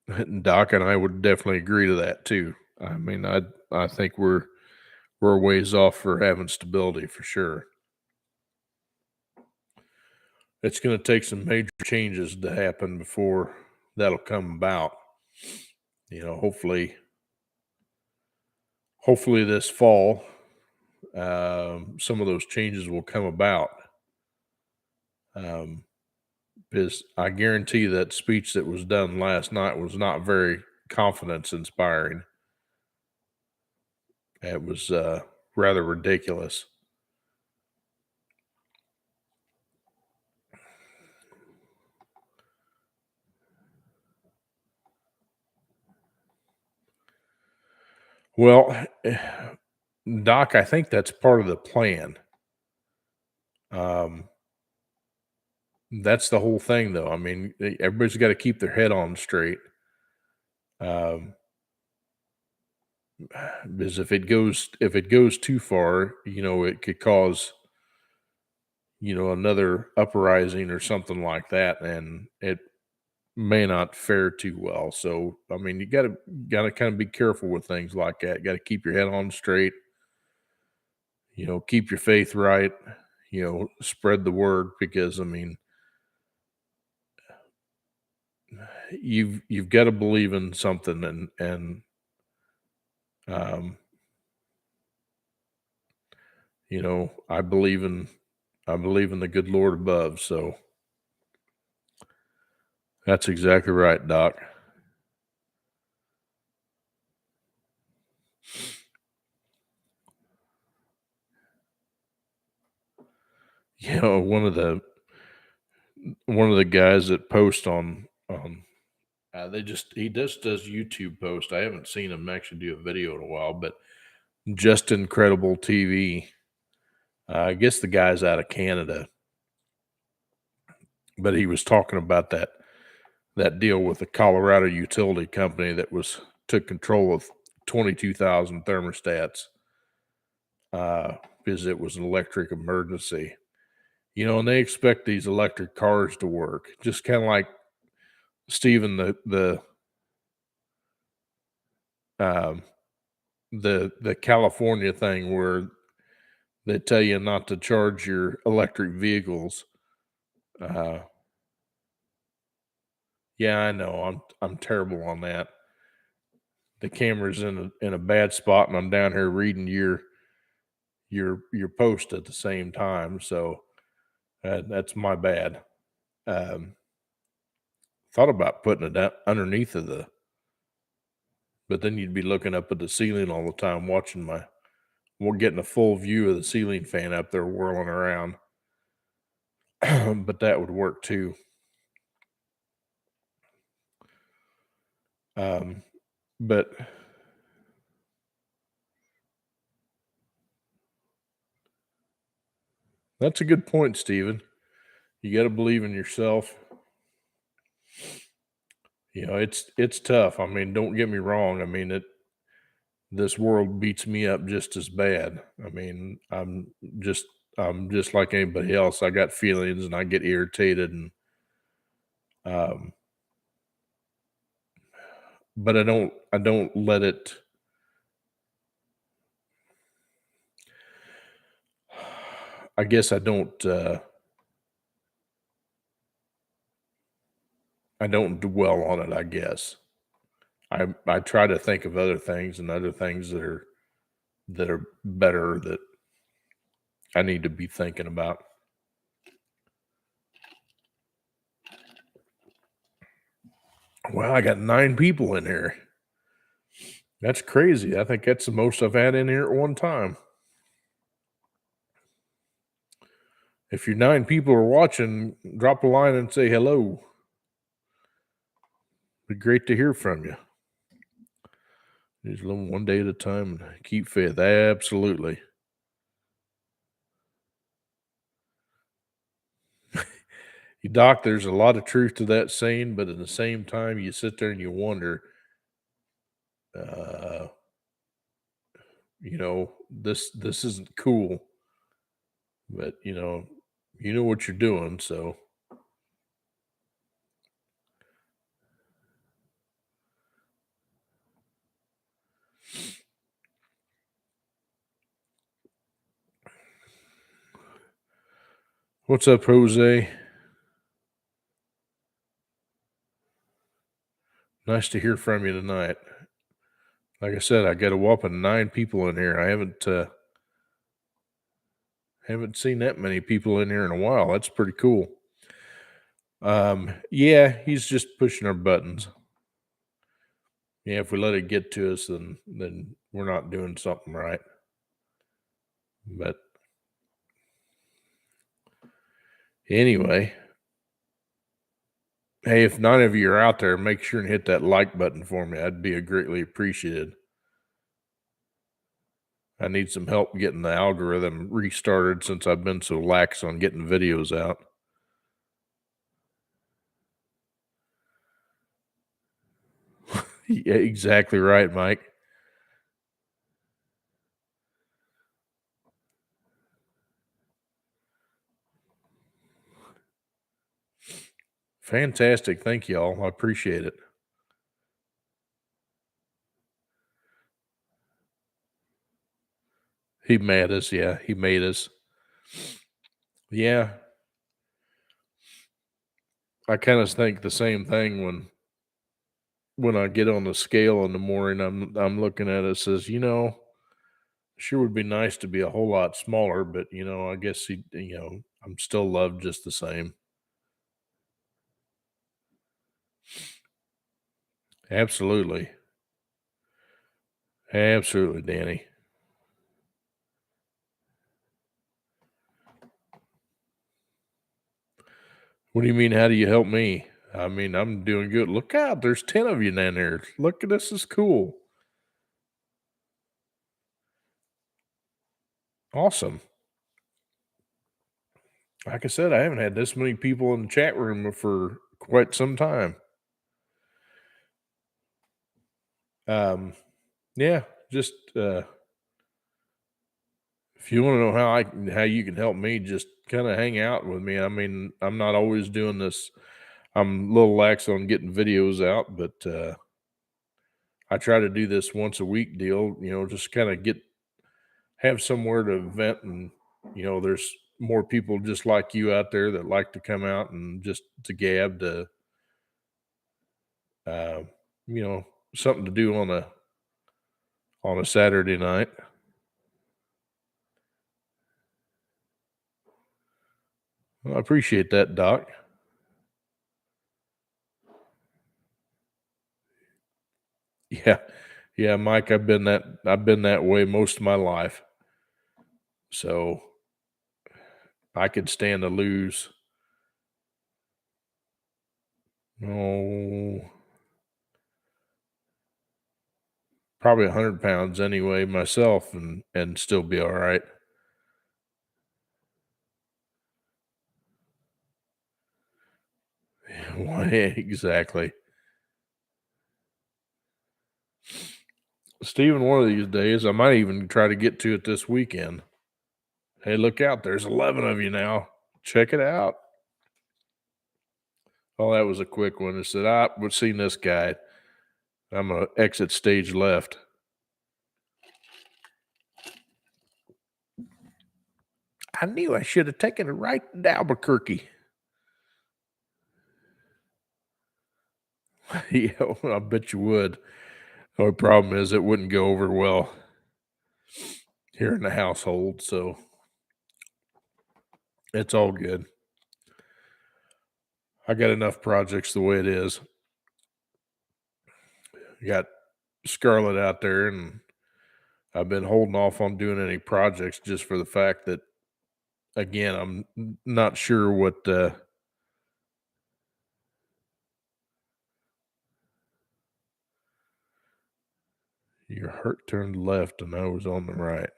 And Doc and I would definitely agree to that too. I mean, I think we're a ways off for having stability for sure. It's going to take some major changes to happen before that'll come about. Hopefully this fall, some of those changes will come about. Because I guarantee that speech that was done last night was not very confidence inspiring. It was rather ridiculous. Well, Doc, I think that's part of the plan. Um, that's the whole thing, though. I mean, everybody's got to keep their head on straight. Um, because if it goes too far, it could cause another uprising or something like that, and it may not fare too well. So, I mean, you gotta kind of be careful with things like that. Got to keep your head on straight. Keep your faith right. Spread the word because I mean, you've got to believe in something, and um, I believe in the good Lord above. So that's exactly right, Doc. One of the guys that post on he just does YouTube post. I haven't seen him actually do a video in a while, but Just Incredible TV. I guess the guy's out of Canada, but he was talking about that deal with the Colorado utility company that took control of 22,000 thermostats because it was an electric emergency. And they expect these electric cars to work, just kind of like Stephen um, the California thing where they tell you not to charge your electric vehicles. Uh, yeah, I know. I'm terrible on that. The camera's in a bad spot, and I'm down here reading your post at the same time. So that's my bad. Um, thought about putting it underneath of but then you'd be looking up at the ceiling all the time, we're getting a full view of the ceiling fan up there whirling around. But that would work too. Um, but that's a good point, Stephen. You got to believe in yourself. It's tough. I mean, don't get me wrong. I mean, this world beats me up just as bad. I mean, I'm just like anybody else. I got feelings and I get irritated um but I don't let it I guess I don't dwell on it, I guess. I try to think of other things and other things that are better that I need to be thinking about. Well, I got 9 people in here. That's crazy. I think that's the most I've had in here at one time. If your 9 people are watching, drop a line and say hello. Be great to hear from you. Just live one day at a time and keep faith. Absolutely. Doc, there's a lot of truth to that saying, but at the same time, you sit there and you wonder, uh, this isn't cool, but you know what you're doing. So what's up, Jose? Nice to hear from you tonight. Like I said, I got a whopping 9 people in here. I haven't seen that many people in here in a while. That's pretty cool. Yeah, he's just pushing our buttons. Yeah, if we let it get to us, then we're not doing something right. But anyway, hey, if none of you are out there, make sure and hit that like button for me. I'd be greatly appreciated. I need some help getting the algorithm restarted since I've been so lax on getting videos out. Yeah, exactly right, Mike. Fantastic. Thank you all. I appreciate it. He made us. Yeah, he made us. Yeah, I kind of think the same thing when I get on the scale in the morning. I'm looking at it, says, sure would be nice to be a whole lot smaller, but I guess I'm still loved just the same. Absolutely. Absolutely, Danny. What do you mean? How do you help me? I mean, I'm doing good. Look out, there's 10 of you down there. Look at this is cool. Awesome. Like I said, I haven't had this many people in the chat room for quite some time. Yeah, just if you want to know how you can help me, just kind of hang out with me. I mean, I'm not always doing this. I'm a little lax on getting videos out, but I try to do this once a week deal. Just kind of have somewhere to vent, and there's more people just like you out there that like to come out and just to gab to, uh, you know, something to do on a Saturday night. Well, I appreciate that, Doc. Yeah. Yeah, Mike, I've been that way most of my life. So I could stand to lose, oh, probably 100 pounds anyway myself and still be all right. Why, exactly. Steven, one of these days, I might even try to get to it this weekend. Hey, look out. There's 11 of you now. Check it out. Oh, that was a quick one. It said, we've seen this guy. I'm going to exit stage left. I knew I should have taken it right to Albuquerque. Yeah, I bet you would. The only problem is it wouldn't go over well here in the household. So it's all good. I got enough projects the way it is. Got Scarlett out there, and I've been holding off on doing any projects just for the fact that again, not sure what your heart turned left and I was on the right.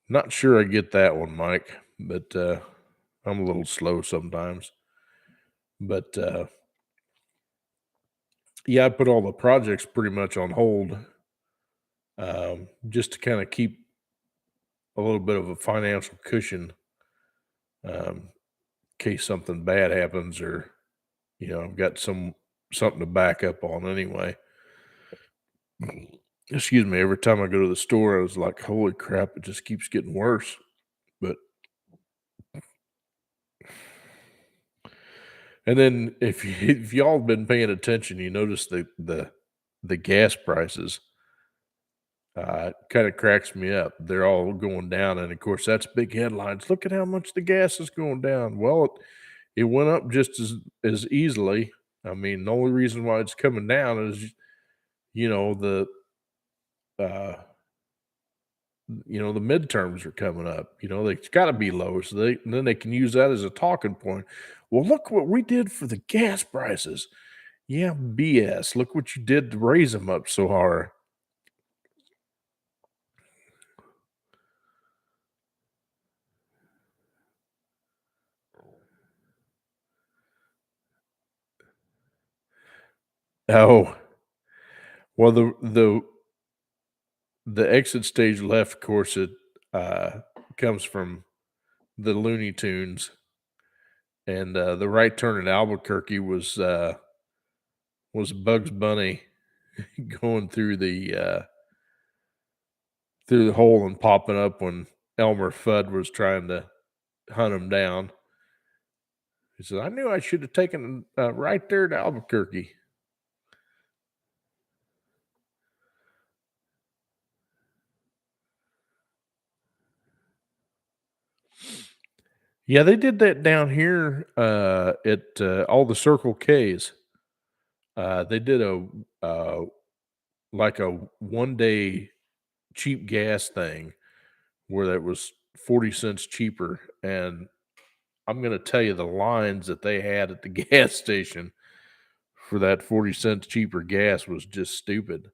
Not sure I get that one, Mike, but I'm a little slow sometimes. But yeah, I put all the projects pretty much on hold, just to kind of keep a little bit of a financial cushion, in case something bad happens, or I've got something to back up on anyway. Excuse me. Every time I go to the store, I was like, "Holy crap! It just keeps getting worse." But and then if y'all have been paying attention, you notice the gas prices. Kind of cracks me up. They're all going down, and of course, that's big headlines. Look at how much the gas is going down. Well, it went up just as easily. I mean, the only reason why it's coming down is you know the uh, the midterms are coming up. It's got to be low, so then they can use that as a talking point. Well, look what we did for the gas prices. Yeah, BS. Look what you did to raise them up so hard. Oh, well, the exit stage left, of course, it comes from the Looney Tunes, and the right turn in Albuquerque was Bugs Bunny going through the hole and popping up when Elmer Fudd was trying to hunt him down. He said, "I knew I should have taken right there to Albuquerque." Yeah, they did that down here at all the Circle K's. They did uh, like a 1 day cheap gas thing where that was 40 cents cheaper. And I'm going to tell you the lines that they had at the gas station for that 40 cents cheaper gas was just stupid.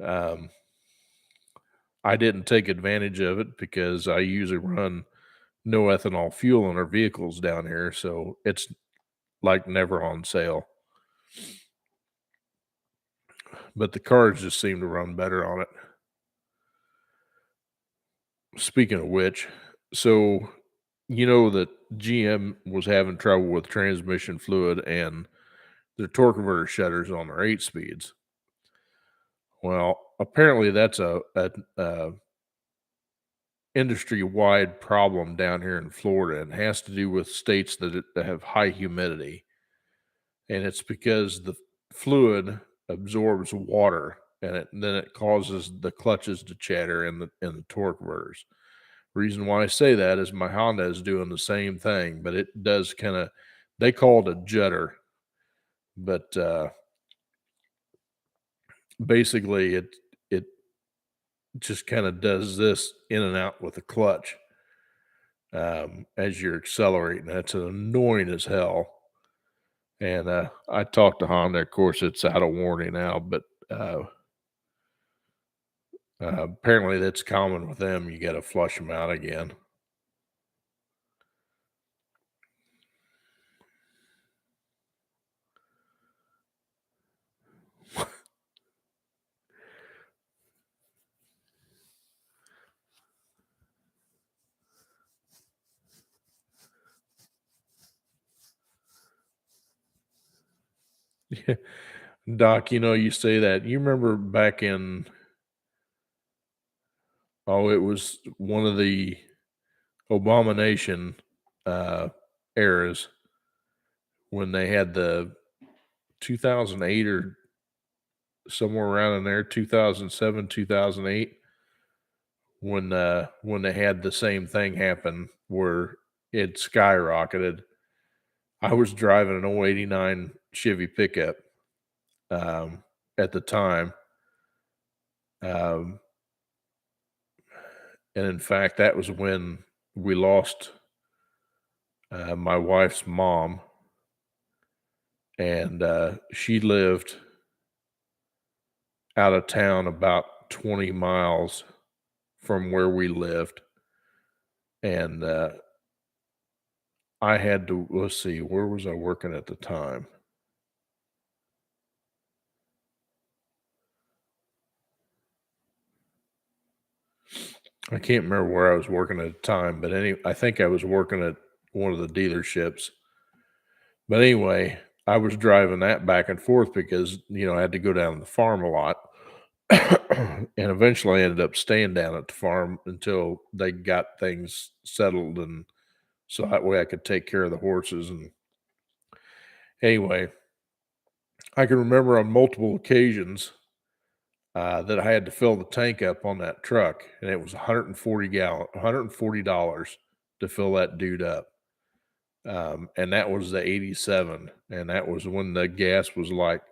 Um, I didn't take advantage of it because I usually run no ethanol fuel in our vehicles down here. So it's like never on sale. But the cars just seem to run better on it. Speaking of which, so you know that GM was having trouble with transmission fluid and their torque converter shutters on their 8 speeds. Well, apparently that's a industry wide problem down here in Florida, and has to do with states that have high humidity, and it's because the fluid absorbs water, and then it causes the clutches to chatter in the torque converters. Reason why I say that is my Honda is doing the same thing, but it does kinda, they call it a judder, but, basically it just kinda does this in and out with the clutch, as you're accelerating. That's annoying as hell, and, I talked to Honda, of course, it's out of warranty now, but, apparently that's common with them, you gotta flush them out again. Yeah. Doc, you say that. You remember back in, oh, it was one of the abomination uh, eras when they had the 2008 or somewhere around in there, 2007, 2008, when they had the same thing happen where it skyrocketed. I was driving an '89 Chevy pickup, um, at the time, Um, and in fact, that was when we lost my wife's mom, and she lived out of town about 20 miles from where we lived. And I had to, let's see, where was I working at the time? I can't remember where I was working at the time, but I think I was working at one of the dealerships. But anyway, I was driving that back and forth because, I had to go down to the farm a lot. And eventually I ended up staying down at the farm until they got things settled, and so that way I could take care of the horses. And anyway, I can remember on multiple occasions that I had to fill the tank up on that truck, and it was 140 $140 to fill that dude up. And that was the 87, and that was when the gas was like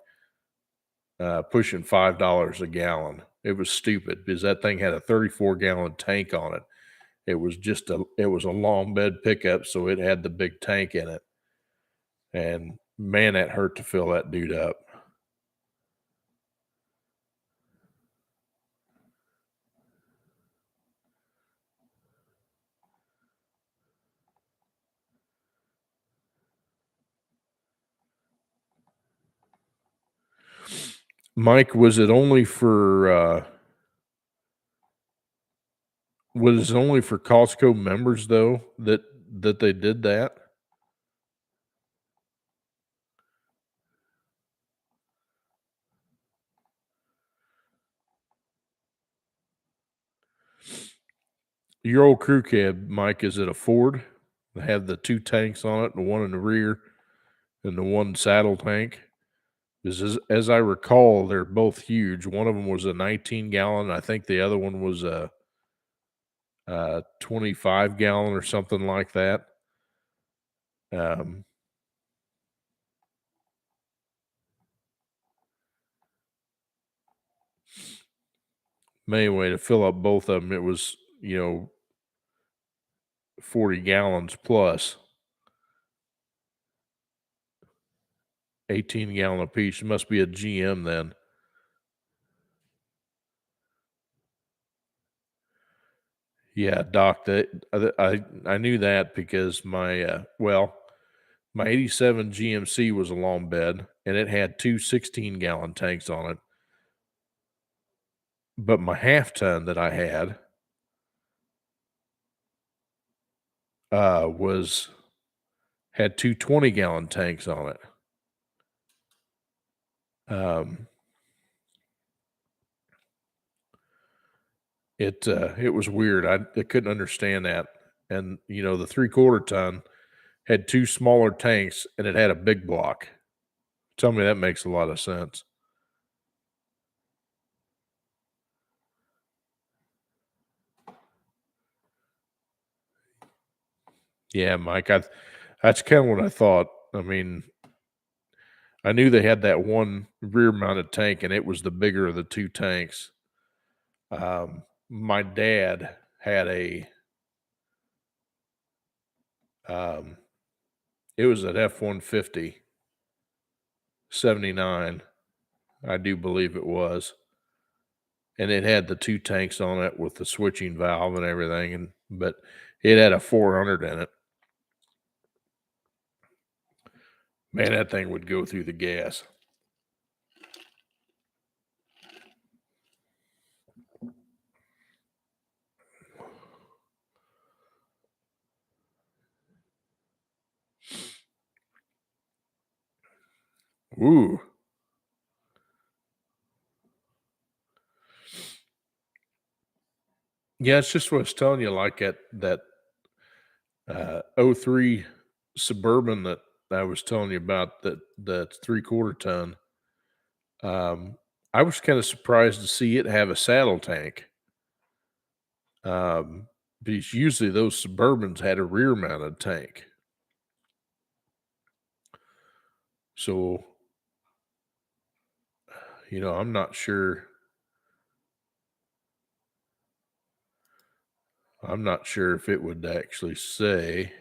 pushing $5 a gallon. It was stupid because that thing had a 34-gallon tank on it. It was a long bed pickup, so it had the big tank in it. And man, that hurt to fill that dude up. Mike, was it only for Costco members though that they did that? Your old crew cab, Mike, is it a Ford? They have the 2 tanks on it, the one in the rear and the one saddle tank? 'Cause as I recall, they're both huge. One of them was a 19-gallon, I think the other one was a 25-gallon or something like that. Um, but anyway, to fill up both of them, it was, 40 gallons plus, 18-gallon apiece. It must be a GM then. Yeah, Doc, I knew that because my 87 GMC was a long bed, and it had 2 16-gallon tanks on it, but my half ton that I was had 2 20-gallon tanks on it. Um, it was weird. I couldn't understand that. And, the 3/4 ton had 2 smaller tanks, and it had a big block. Tell me that makes a lot of sense. Yeah, Mike, that's kinda what I thought. I mean, I knew they had that one rear mounted tank, and it was the bigger of the 2 tanks. My dad had um, it was an F-150 '79, I do believe it was, and it had the 2 tanks on it with the switching valve and everything, but it had a 400 in it. Man, that thing would go through the gas. Ooh. Yeah, it's just what I was telling you, like, at that, '03 Suburban that I was telling you about, that's 3/4 ton. Um, I was kinda surprised to see it have a saddle tank, um, because usually those Suburbans had a rear mounted tank. So, I'm not sure I'm not sure if it would actually say.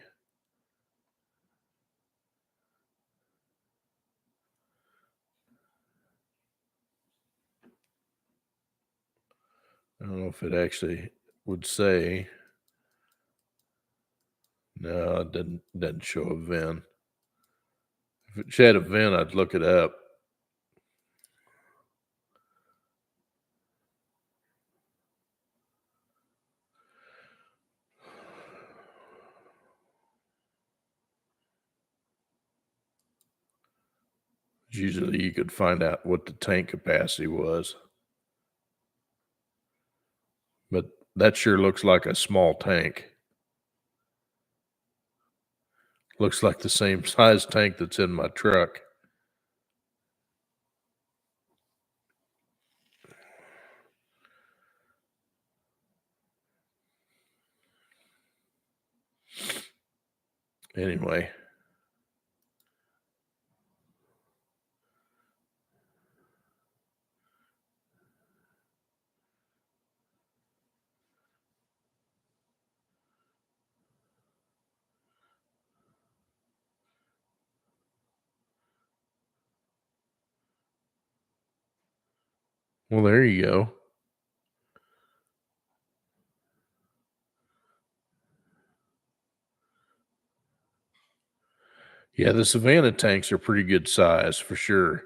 I don't know if it actually would say. No, it doesn't show a VIN. If it had a VIN, I'd look it up. Usually you could find out what the tank capacity was. But that sure looks like a small tank. Looks like the same size tank that's in my truck. Anyway. Well, there you go. Yeah, the Savannah tanks are pretty good size for sure.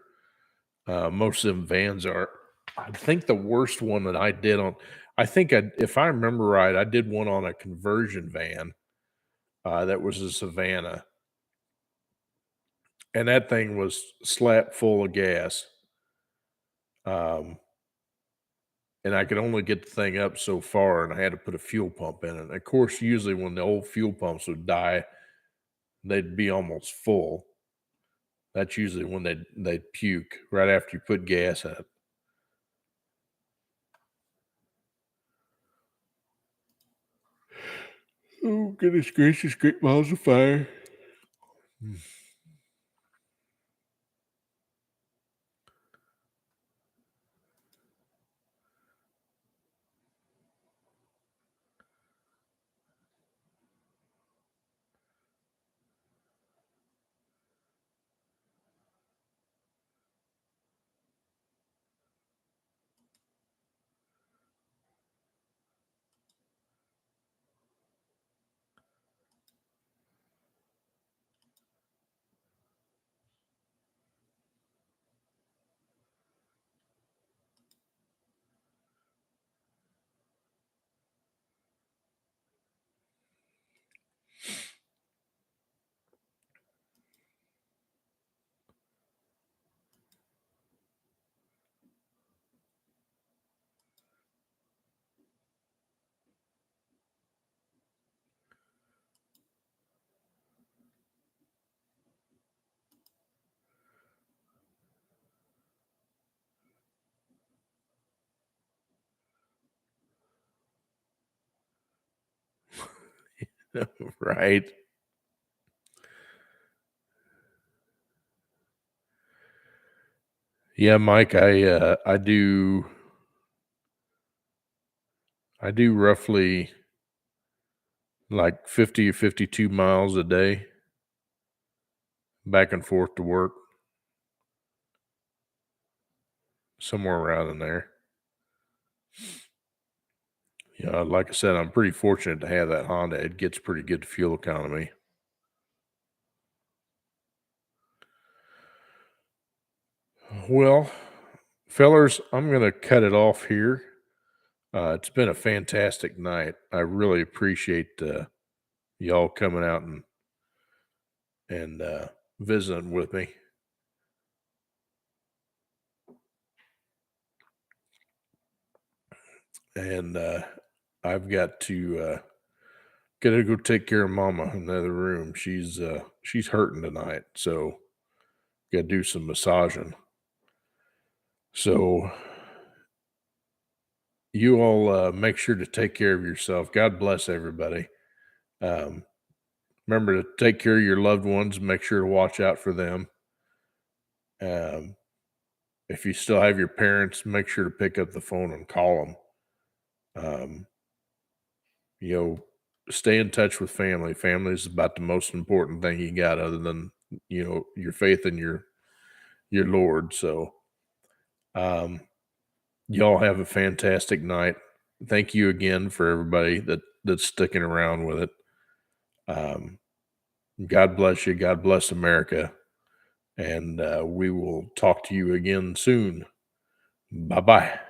Most of them vans are. I think the worst one that I did on, I think if I remember right, I did one on a conversion van. That was a Savannah, and that thing was slap full of gas. Um, and I could only get the thing up so far, and I had to put a fuel pump in it. And of course, usually when the old fuel pumps would die, they'd be almost full. That's usually when they'd puke right after you put gas in it. Oh, goodness gracious, great balls of fire. Right. Yeah, Mike, I do roughly like 50 or 52 miles a day back and forth to work, somewhere around in there. Yeah, like I said, I'm pretty fortunate to have that Honda. It gets pretty good fuel economy. Well, fellers, I'm going to cut it off here. It's been a fantastic night. I really appreciate y'all coming out and visiting with me. And I've gotta go take care of mama in the other room. She's hurting tonight, so gotta do some massaging. So you all make sure to take care of yourself. God bless everybody. Um, Remember to take care of your loved ones. Make sure to watch out for them. Um, if you still have your parents, make sure to pick up the phone and call them. you know, stay in touch with family. Family is about the most important thing you got other than, your faith in your Lord. So, um, y'all have a fantastic night. Thank you again for everybody that's sticking around with it. Um, God bless you. God bless America. And we will talk to you again soon. Bye bye.